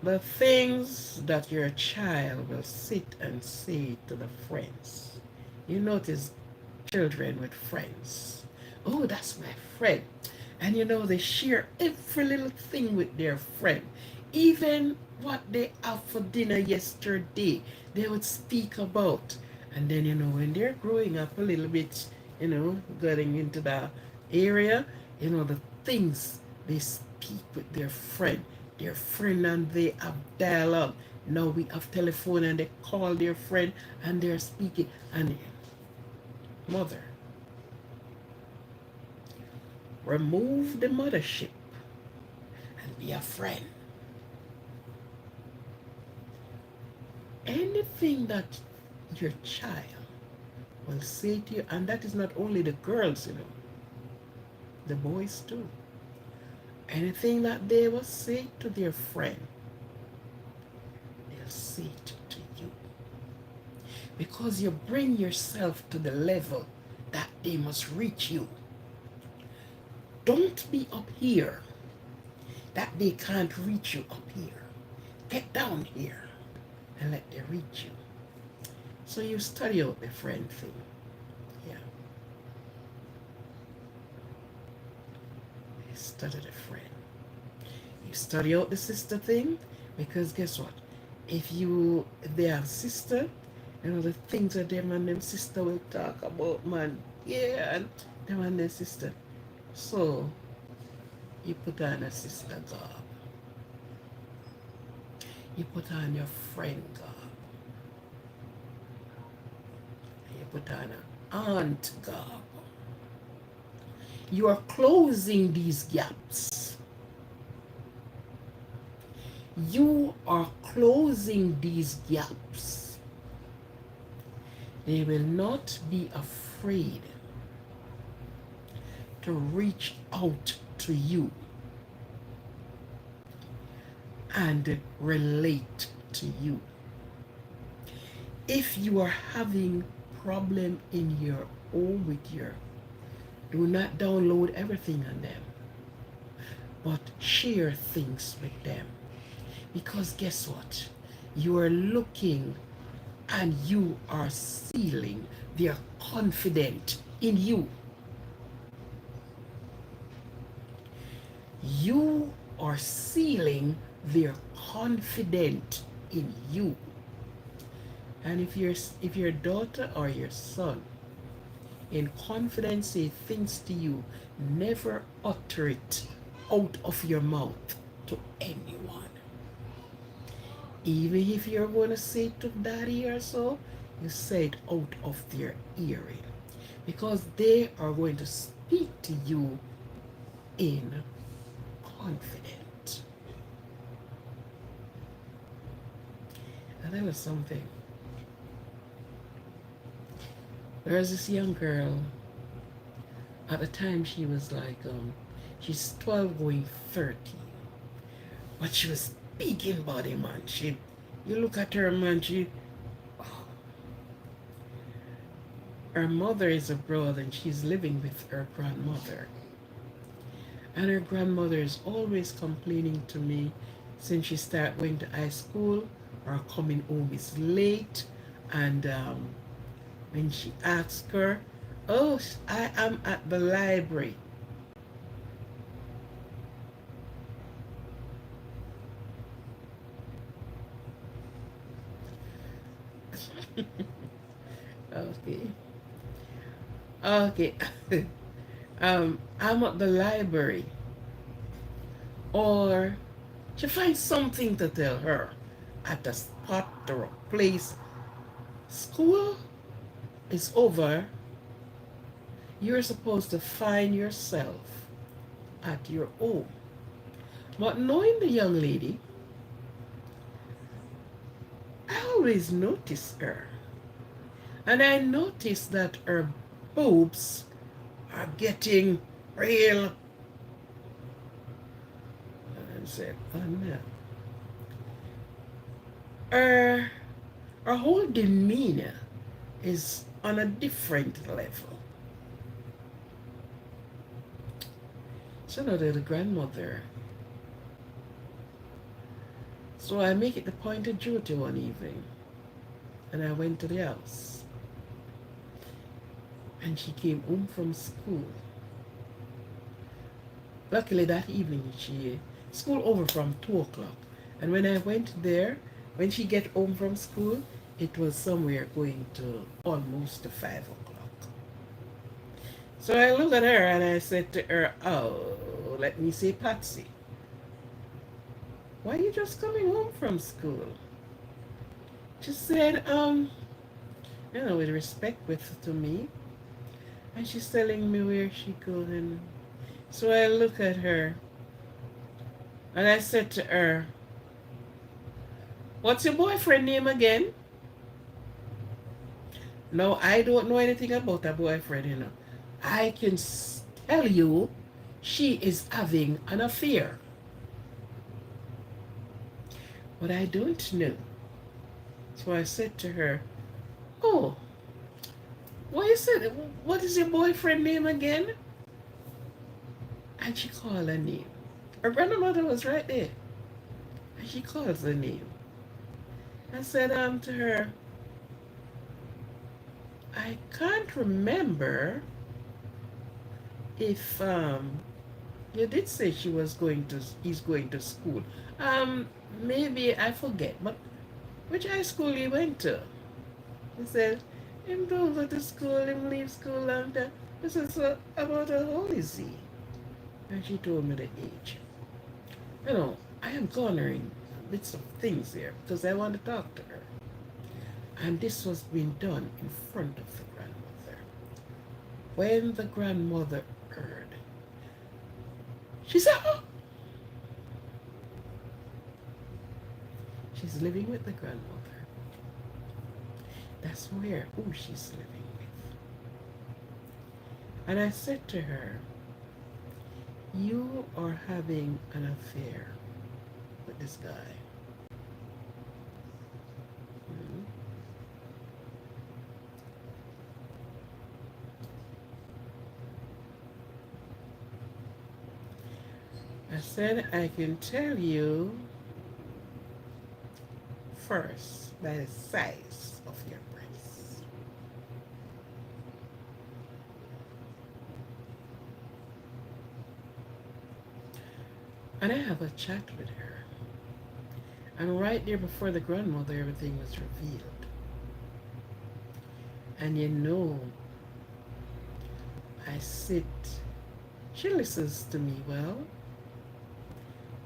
The things that your child will sit and say to the friends. You notice children with friends. Oh, that's my friend. And they share every little thing with their friend. Even what they have for dinner yesterday, they would speak about. And then, when they're growing up a little bit, getting into the area, the things they speak with their friend, and they have dialogue. Now we have telephone and they call their friend and they're speaking. And mother, remove the mothership and be a friend. Anything that your child will say to you, and that is not only the girls, the boys too. Anything that they will say to their friend, they'll say it to you. Because you bring yourself to the level that they must reach you. Don't be up here that they can't reach you up here. Get down here and let them reach you. So you study out the friend thing. Yeah. You study the friend. You study out the sister thing, because guess what? If they have sister, the things that them and them sister will talk about, man. Yeah, and them and their sister. So you put on a sister garb. You put on your friend garb. You put on an aunt garb. You are closing these gaps. You are closing these gaps. They will not be afraid to reach out to you and relate to you. If you are having problem in your own with your, do not download everything on them, but share things with them. Because guess what? You are looking and you are sealing their confidence in you. You are sealing their confidence in you. And if your daughter or your son in confidence say things to you, never utter it out of your mouth to anyone. Even if you're going to say it to daddy or so, you say it out of their hearing. Because they are going to speak to you in confidence. And there was something. There's this young girl. At the time she was like, she's 12 going 30. But she was big in body, man. You look at her, man, her mother is abroad and she's living with her grandmother. And her grandmother is always complaining to me since she started going to high school, or coming home is late. And when she asks her, oh, I am at the library. Okay. Okay. I'm at the library. Or she finds something to tell her at a spot or a place. School is over. You're supposed to find yourself at your home. But knowing the young lady, I always notice her. And I notice that her boobs are getting real. And I said, oh no. Her whole demeanor is on a different level. So now the grandmother. So I make it the point of duty one evening. And I went to the house. And she came home from school. Luckily that evening school over from 2 o'clock. And when I went there, when she get home from school, It was somewhere going to almost to 5 o'clock. So I looked at her and I said to her, "Oh, let me say, Patsy, why are you just coming home from school?" She said, with respect to me. And she's telling me where she going. So I look at her and I said to her, "What's your boyfriend name again?" No, I don't know anything about a boyfriend. I can tell you she is having an affair. But I don't know. So I said to her, "Oh, what is it? What is your boyfriend name again?" And she called her name. Her grandmother was right there. And she calls her name. I said to her, "I can't remember if you did say he's going to school. Maybe I forget, but which high school he went to?" He said, "Him don't go to school, him leave school long time." I said, "So about how old is he?" And she told me the age. I am cornering bits of things here because I want to talk to her. And this was being done in front of the grandmother. When the grandmother heard, she said, "Oh." She's living with the grandmother. That's who she's living with. And I said to her, "You are having an affair with this guy." Mhm. I said, "I can tell you first by the size of your breasts." And I have a chat with her. And right there before the grandmother, everything was revealed. And I sit. She listens to me well.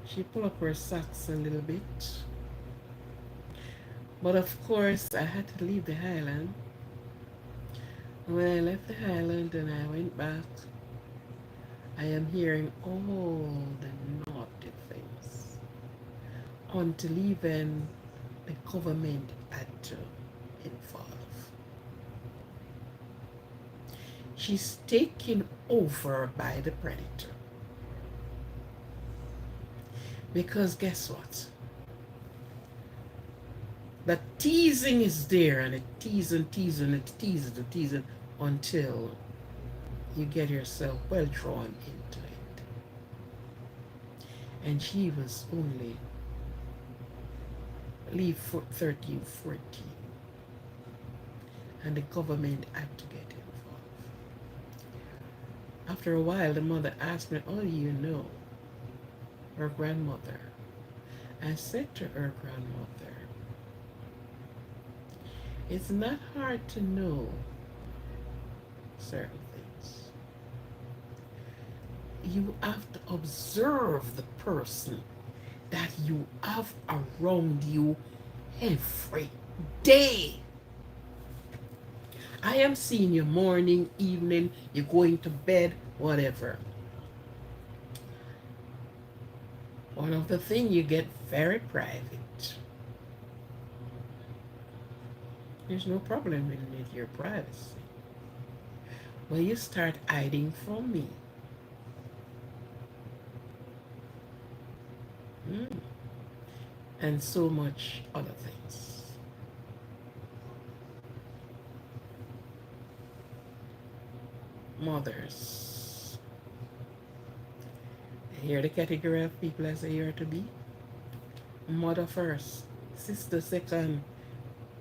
She pull up her socks a little bit. But of course, I had to leave the island. When I left the island and I went back, I am hearing all the naughty things. Until even the government had to involve. She's taken over by the predator. Because guess what? The teasing is there, and it teasing, until you get yourself well drawn into it. And she was only, I believe, 13, 14. And the government had to get involved. After a while, the mother asked me, "Oh, you know her grandmother?" I said to her grandmother, "It's not hard to know certain things. You have to observe the person that you have around you every day. I am seeing you morning, evening, you're going to bed, whatever. One of the things, you get very private. There's no problem with your privacy. When you start hiding from me, and so much other things." Mothers. Here the category of people as they are to be. Mother first, sister second,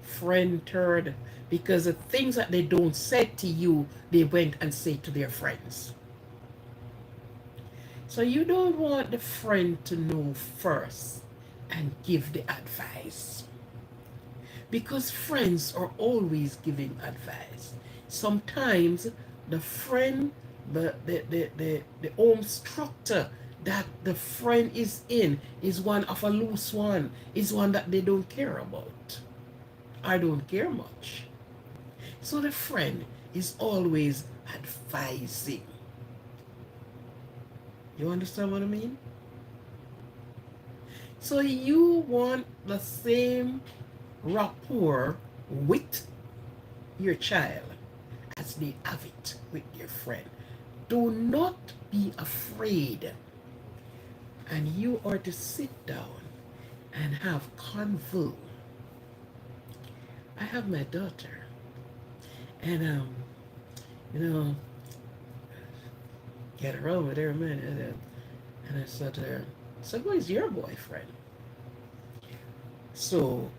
friend third, because the things that they don't say to you, they went and say to their friends. So you don't want the friend to know first and give the advice. because friends are always giving advice. Sometimes the friend, the home structure that the friend is in is one of a loose one, is one that they don't care about. I don't care much. So the friend is always advising. You understand what I mean? So you want the same rapport with your child as they have it with their friend. Do not be afraid. And you are to sit down and have convo. I have my daughter, and you know, get around with her man, and I said to her, "So who is your boyfriend?" So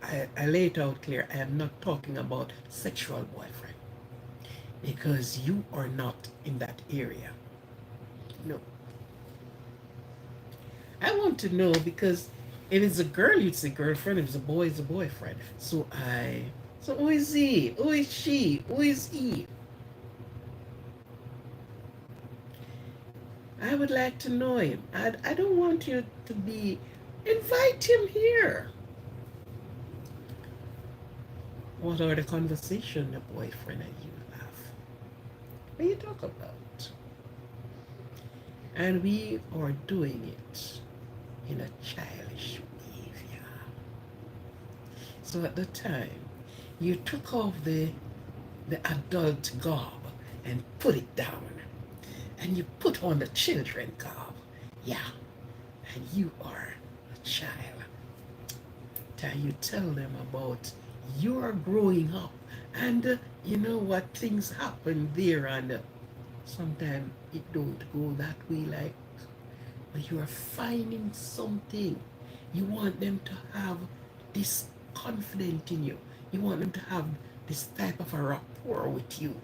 I laid it out clear. I am not talking about sexual boyfriend because you are not in that area. No, I want to know because if it's a girl, you'd say girlfriend. If it's a boy, it's a boyfriend. So who is he? Who is she? Who is he? I would like to know him. I don't want you to be, invite him here. What are the conversation the boyfriend and you have? What you talk about? And we are doing it in a childish behavior. So at the time, you took off the adult garb and put it down. And you put on the children garb. Yeah. And you are a child. And you tell them about your growing up. And you know what things happen there. And sometimes it don't go that way like, but you are finding something. You want them to have this confidence in you. You want them to have this type of a rapport with you.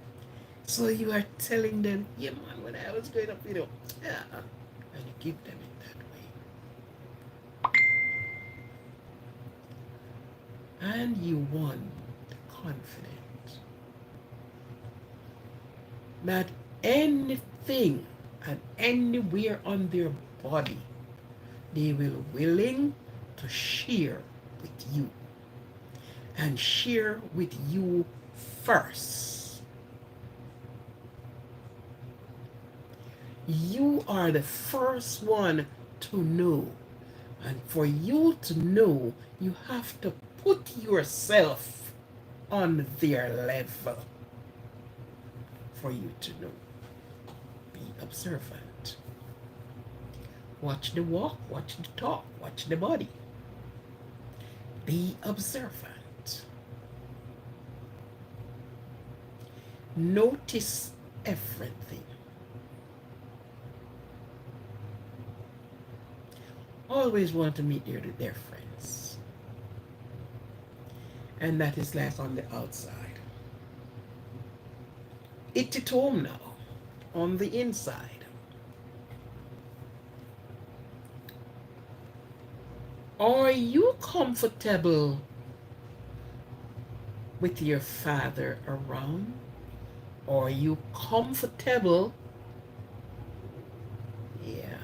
So you are telling them, yeah man, when I was growing up, yeah. And you give them it that way. And you want confidence that anything and anywhere on their body, they will willing to share with you and share with you first. You are the first one to know. And for you to know, you have to put yourself on their level for you to know. Be observant. Watch the walk, watch the talk, watch the body. Be observant. Notice everything. Always want to meet their friends. And that is like on the outside. It's at home now, on the inside. Are you comfortable with your father around? Are you comfortable? Yeah.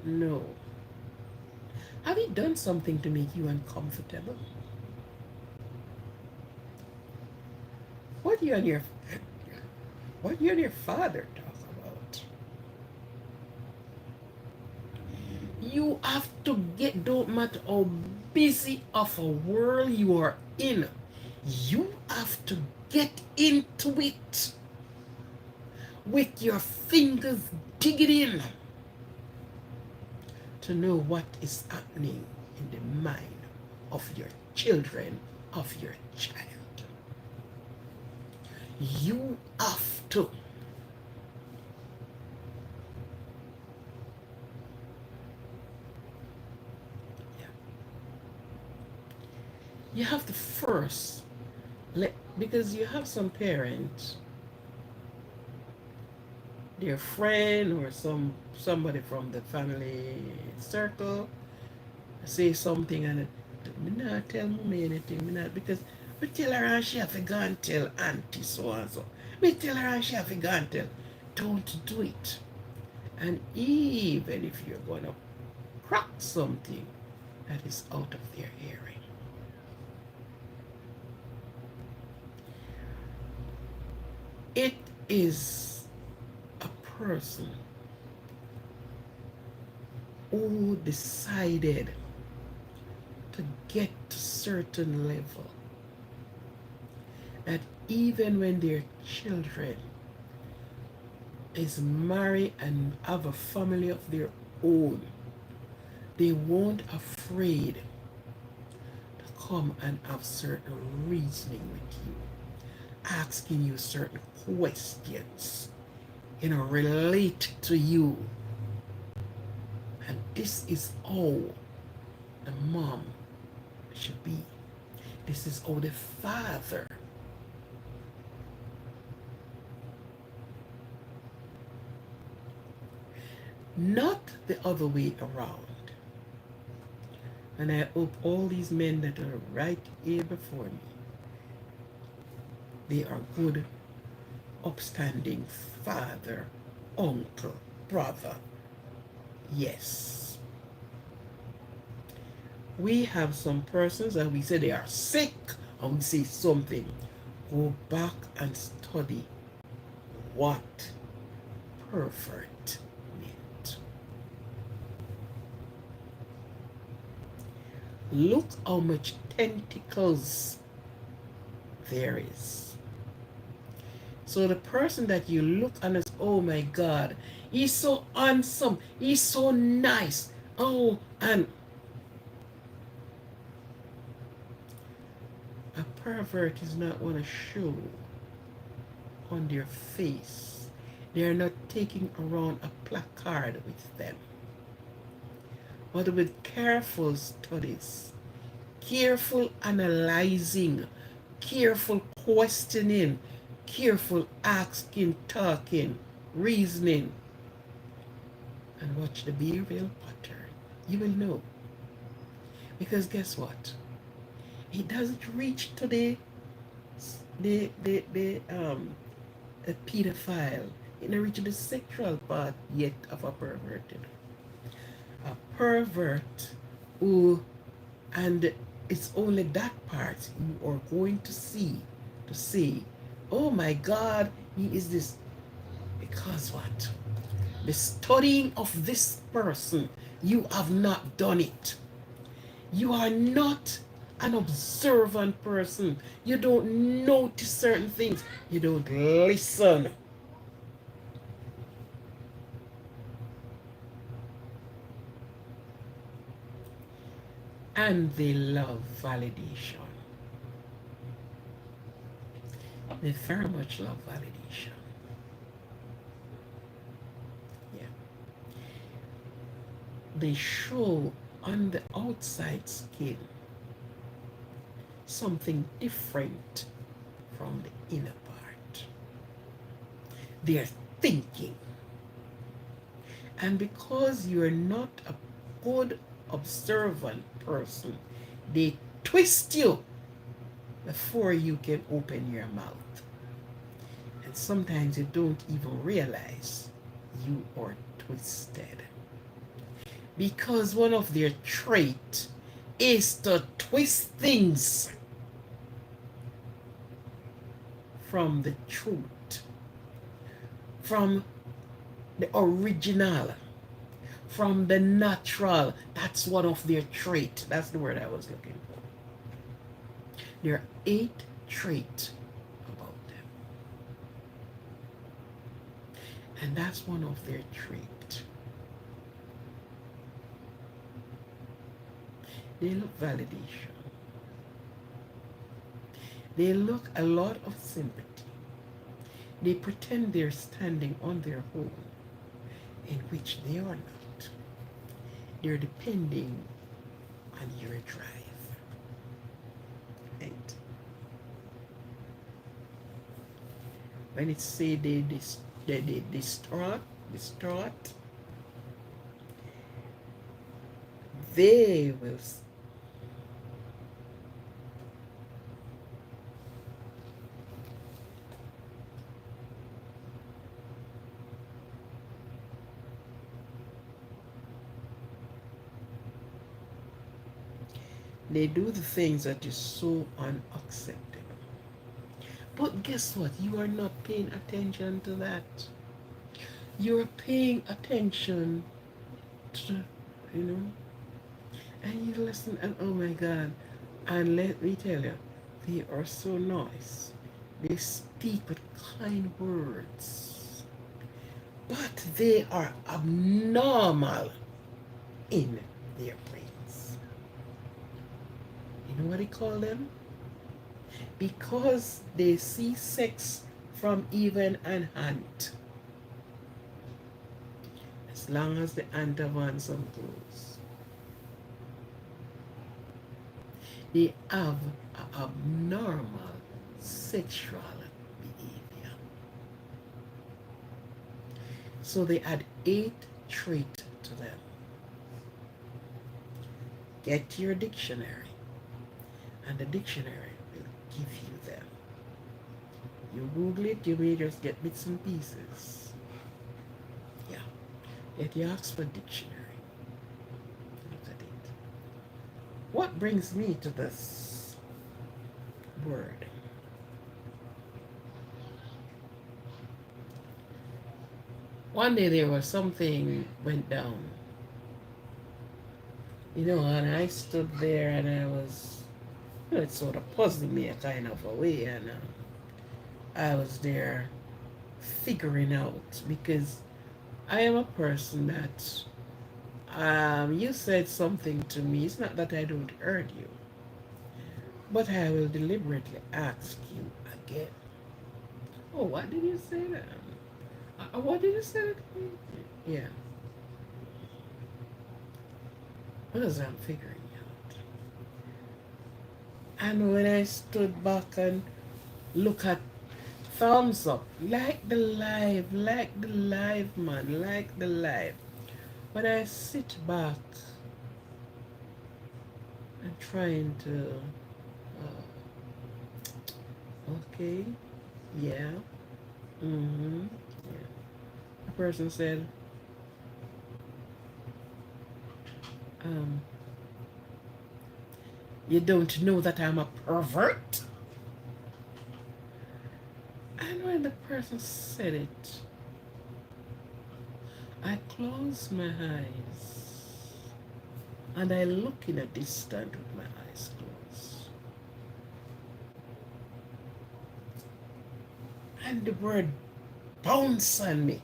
No. Have you done something to make you uncomfortable? What you and your father talk about? You have to get, don't matter how busy of a world you are in, you have to get into it with your fingers digging in to know what is happening in the mind of your children, of your child. You have to. Yeah. You have to first because you have some parents, their friend or somebody from the family circle say something and Me not tell mommy anything. Me not because me tell her and she have to go and tell auntie so and so. Me tell her and she have to go and tell. Don't do it. And even if you're gonna crack something that is out of their hearing. It is a person who decided to get to certain level that even when their children is married and have a family of their own, they won't afraid to come and have certain reasoning with you, asking you certain questions, relate to you. And this is how the mom should be. This is how the father not the other way around. And I hope all these men that are right here before me, they are good, upstanding father, uncle, brother. Yes. We have some persons and we say they are sick, and we say something. Go back and study what pervert meant. Look how much tentacles there is. So the person that you look and it's, oh my God, he's so handsome, he's so nice. Oh, and a pervert is not going to show on their face. They are not taking around a placard with them. But with careful studies, careful analyzing, careful questioning, careful asking, talking, reasoning, and watch the behavioral pattern, you will know. Because guess what? It doesn't reach to the pedophile. It doesn't reach to the sexual part yet of a perverted. A pervert who, and it's only that part you are going to see to say, oh my God, he is this. Because what? The studying of this person, you have not done it. You are not an observant person. You don't notice certain things. You don't listen. And they love validation. They very much love validation. Yeah. They show on the outside skin something different from the inner part. They're thinking. And because you're not a good observant person, they twist you before you can open your mouth. And sometimes you don't even realize you are twisted. Because one of their traits is to twist things from the truth, from the original, from the natural. That's one of their traits. That's the word I was looking for. There are 8 traits about them. And that's one of their traits. They look validation. They look a lot of sympathy. They pretend they're standing on their own, in which they are not. They're depending on your drive. Right? When it say they distraught, they will They do the things that is so unacceptable. But guess what? You are not paying attention to that. You're paying attention to, you know, and you listen, and oh my God. And let me tell you, they are so nice. They speak with kind words, but they are abnormal in their brains. You know what they call them? Because they see sex from even an ant. As long as the ant have on some clothes, they have an abnormal sexual behavior. So they add 8 traits to them. Get your dictionary, and the dictionary will give you them. You Google it, you may just get bits and pieces. Yeah. Get your Oxford Dictionary. Look at it. What brings me to this word? One day there was something went down, and I stood there and I was, it sort of puzzled me a kind of a way, and I was there figuring out because I am a person that, you said something to me. It's not that I don't hurt you, but I will deliberately ask you again. Oh, what did you say then? What did you say to me? Yeah, because I'm figuring out. And when I stood back and look at thumbs up, like the live, man, like the live. When I sit back and trying to, okay, yeah, yeah. The person said, um, you don't know that I'm a pervert? And when the person said it, I closed my eyes and I look in a distance with my eyes closed. And the word bounced on me.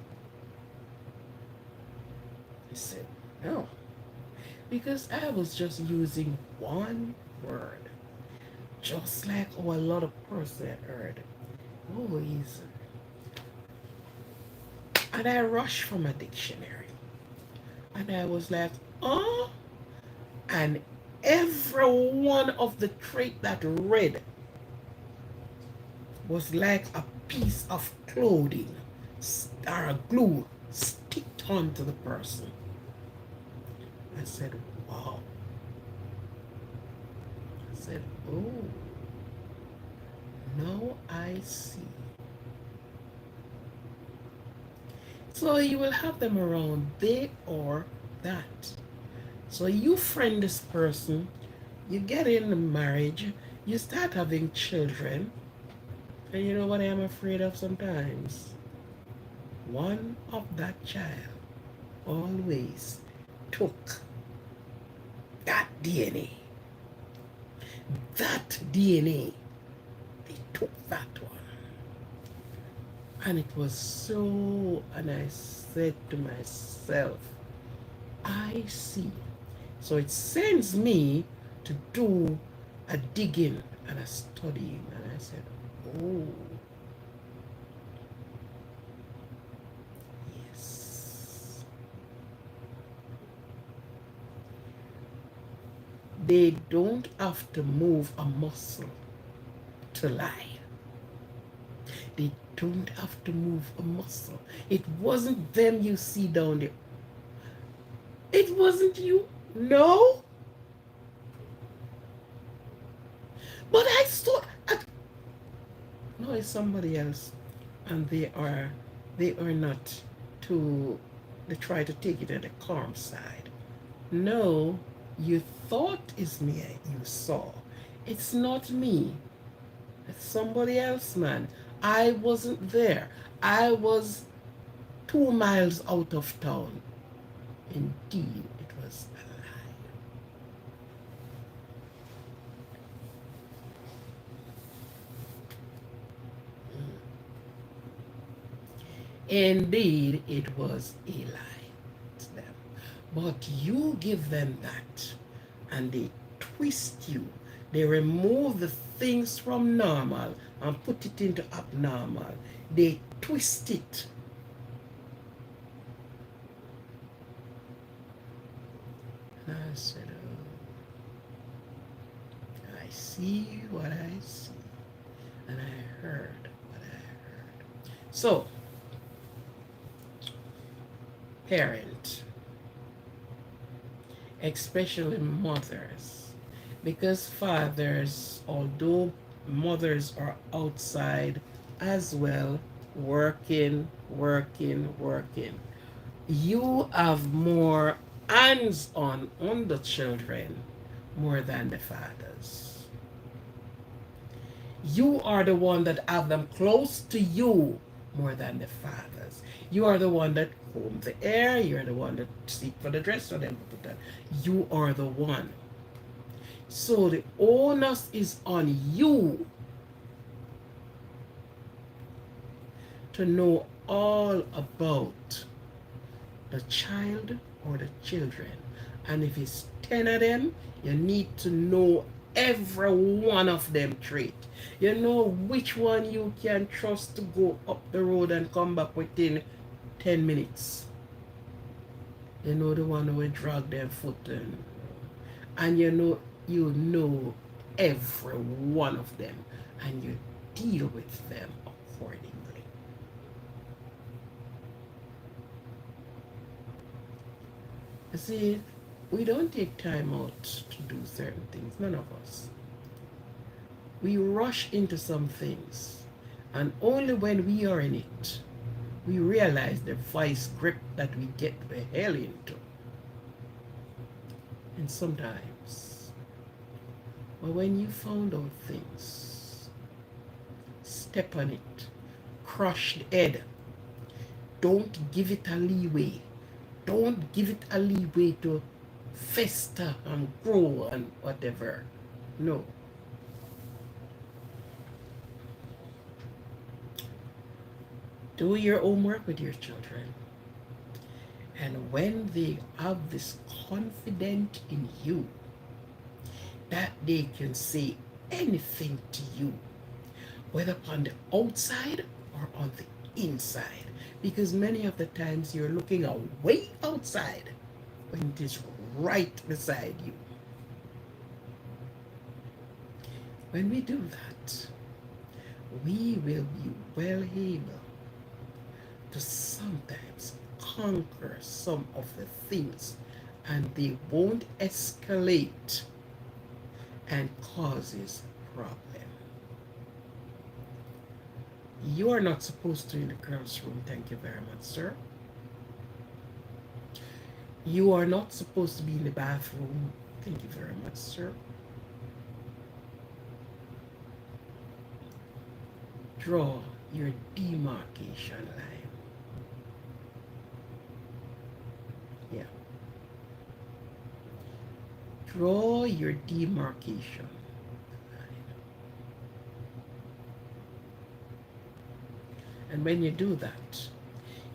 I said, no. Because I was just using one word. Just like a lot of person heard. Oh, easy. And I rushed from a dictionary. And I was like, oh. And every one of the trait that read was like a piece of clothing or a glue sticked onto the person. I said, wow. I said, oh, now I see. So you will have them around, they or that. So you friend this person, you get in the marriage, you start having children, and you know what I am afraid of sometimes? One of that child always took that DNA. That DNA, they took that one. And it was so, and I said to myself, I see. So it sends me to do a digging and a studying. And I said, oh, yes. They don't have to move a muscle to lie. They don't have to move a muscle. It wasn't them you see down there. It wasn't you. No. But I saw no, it's somebody else. And they are not to they try to take it at the calm side. No. You thought it's me you saw. It's not me. It's somebody else, man. I wasn't there. I was 2 miles out of town. Indeed, it was a lie. Indeed, it was a lie to them. But you give them that, and they twist you. They remove the things from normal and put it into abnormal. They twist it. And I said, oh, I see what I see, and I heard what I heard. So, parent, especially mothers, because fathers, although mothers are outside as well, working, you have more hands on the children more than the fathers. You are the one that have them close to you more than the fathers. You are the one that comb the hair. You're the one that seek for the dress for them to put on. You are the one. So the onus is on you to know all about the child or the children. And if it's 10 of them, you need to know every one of them trait. You know which one you can trust to go up the road and come back within 10 minutes. You know the one who will drag their foot and you know every one of them, and you deal with them accordingly. You see, we don't take time out to do certain things, none of us. We rush into some things, and only when we are in it, we realize the vice grip that we get the hell into. And sometimes, but when you found out things, step on it, crush the head. Don't give it a leeway. Don't give it a leeway to fester and grow and whatever. No. Do your homework with your children. And when they have this confidence in you that they can say anything to you, whether on the outside or on the inside, because many of the times you're looking away outside when it is right beside you. When we do that, we will be well able to sometimes conquer some of the things, and they won't escalate and causes problem. You are not supposed to in the girls' room. Thank you very much, sir. You are not supposed to be in the bathroom. Thank you very much, sir. Draw your demarcation line. Yeah. Draw your demarcation line. And when you do that,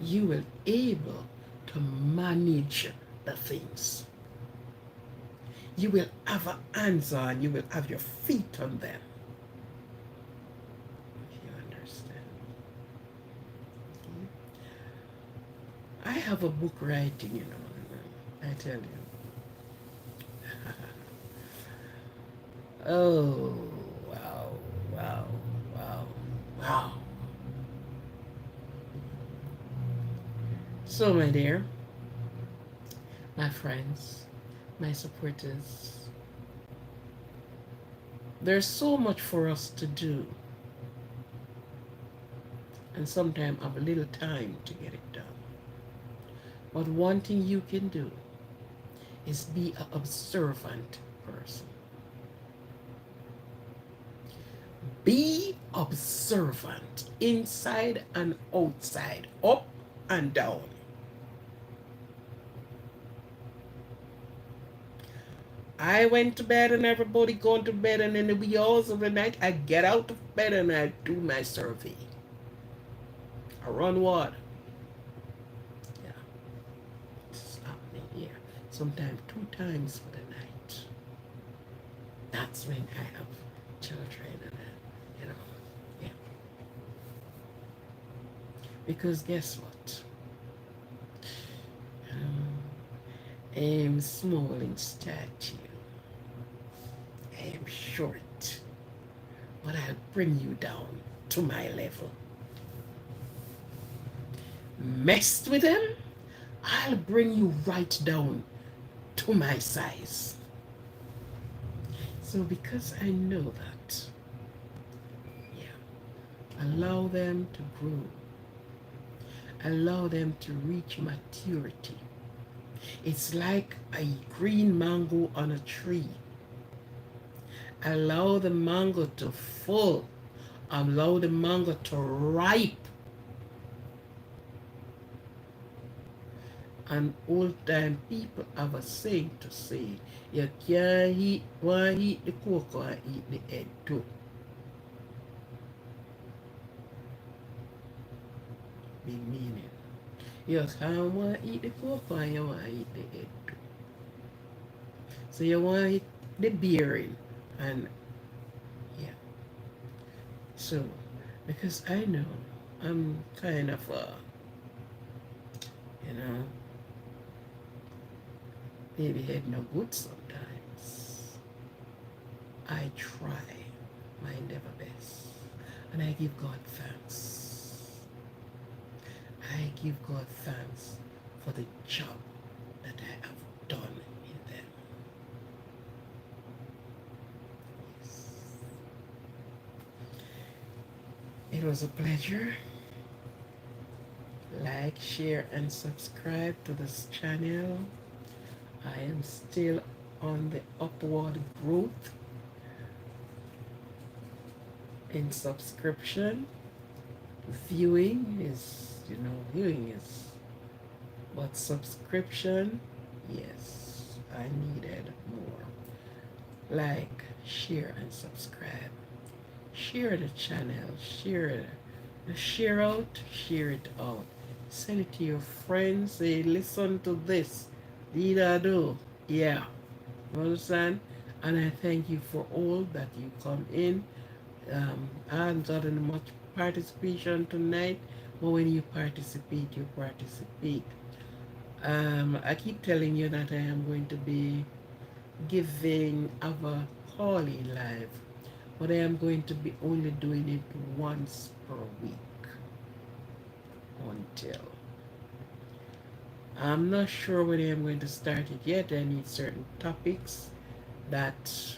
you will able to manage the things. You will have a hands on, you will have your feet on them. If you understand. I have a book writing, I tell you. Oh, wow, wow, wow, wow. So, my dear, my friends, my supporters, there's so much for us to do, and sometimes have a little time to get it done. But one thing you can do is be an observant person. Be observant inside and outside, up and down. I went to bed and everybody going to bed, and in the wee hours of the night, I get out of bed and I do my survey. I run water. Yeah, it's happening here. Sometimes 2 times for the night. That's when I have children, and you know, yeah. Because guess what? I am small in stature. I am short, but I'll bring you down to my level. Messed with them, I'll bring you right down to my size. So because I know that, yeah, allow them to grow. Allow them to reach maturity. It's like a green mango on a tree. Allow the mango to fall. Allow the mango to ripe. And old time people have a saying to say, you can't eat the cocoa and eat the egg too. Big meaning. You can't want to eat the cocoa and you want to eat the egg too. So you want to eat the berry and yeah. So because I know I'm kind of you know, maybe head no good sometimes. I try my endeavor best. And I give God thanks. I give God thanks for the job that I have done in them. Yes. It was a pleasure. Like, share, and subscribe to this channel. I am still on the upward growth in subscription. Viewing is, but subscription, yes, I needed more. Like, share, and subscribe. Share the channel, share it out. Send it to your friends, say, listen to this. Did I do? Yeah. You understand? And I thank you for all that you come in. I haven't gotten much participation tonight, but when you participate, you participate. I keep telling you that I am going to be giving our Holly live, but I am going to be only doing it once per week until. I'm not sure when I'm going to start it yet. I need certain topics that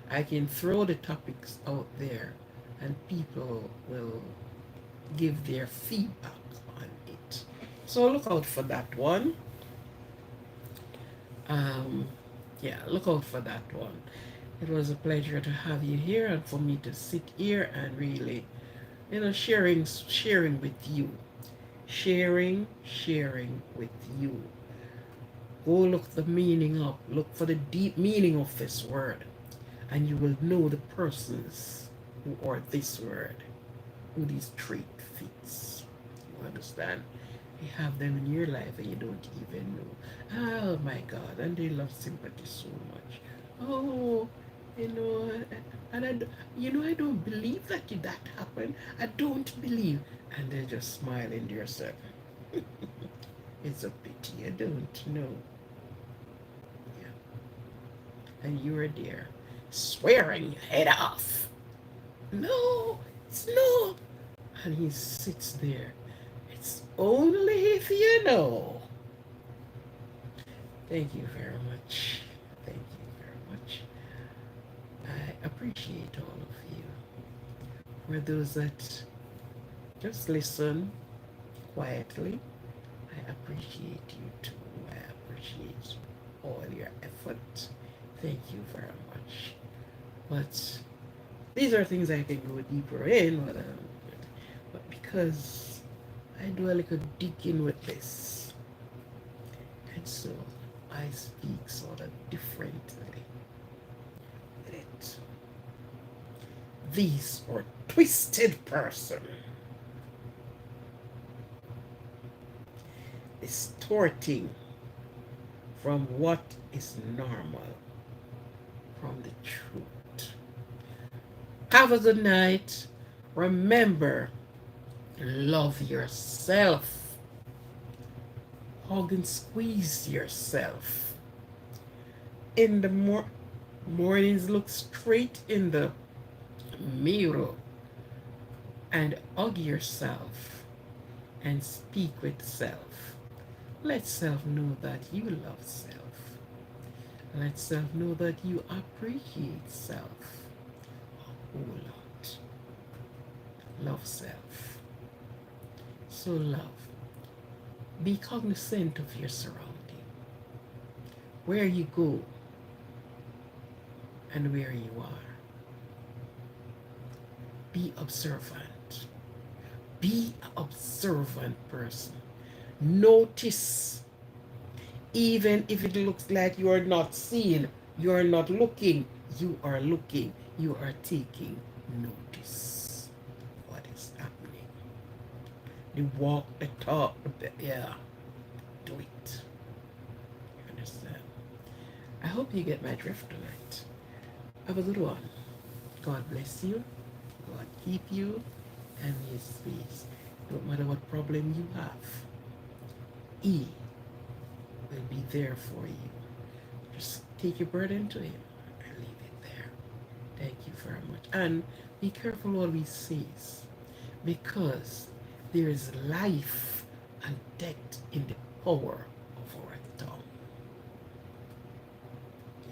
I can throw the topics out there and people will give their feedback on it. So look out for that one. Um, yeah, look out for that one. It was a pleasure to have you here and for me to sit here and really, sharing with you. Sharing with you. Go look the meaning up. Look for the deep meaning of this word. And you will know the persons who are this word, who this trait fits. You understand? You have them in your life and you don't even know. Oh my God, and they love sympathy so much. Oh, you know, and I don't believe that happened. I don't believe. And they just smile into yourself. It's a pity you don't know. Yeah. And you are there, swearing your head off. No, it's no. And he sits there. It's only if you know. Thank you very much. Thank you very much. I appreciate all of you. For those that just listen quietly, I appreciate you too. I appreciate you. Observant. Thank you very much. But these are things I can go deeper in, but because I do a little digging with this, and so I speak sort of differently with it. These are twisted person, distorting from what is normal, from the truth. Have a good night. Remember, love yourself. Hug and squeeze yourself. In the mornings, look straight in the mirror and hug yourself and speak with self. Let self know that you love self. Let self know that you appreciate self a whole lot. Love self. So love. Be cognizant of your surrounding. Where you go and where you are. Be observant. Be an observant person. Notice, even if it looks like you are not seeing, you are not looking, you are looking, you are taking notice. What is happening? The walk, the talk, yeah, do it. You understand? I hope you get my drift tonight. Have a good one. God bless you. God keep you and His peace. No matter what problem you have, He will be there for you. Just take your burden to Him and leave it there. Thank you very much. And be careful what we say, because there is life and death in the power of our tongue.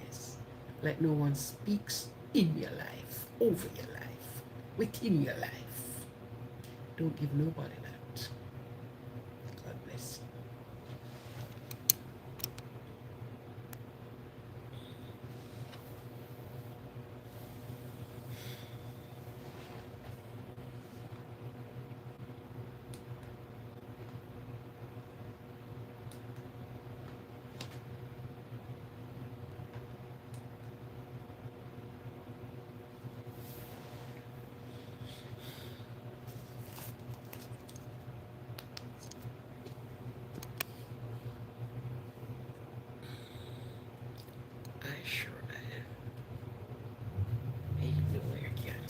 Yes. Let no one speaks in your life, over your life, within your life. Don't give nobody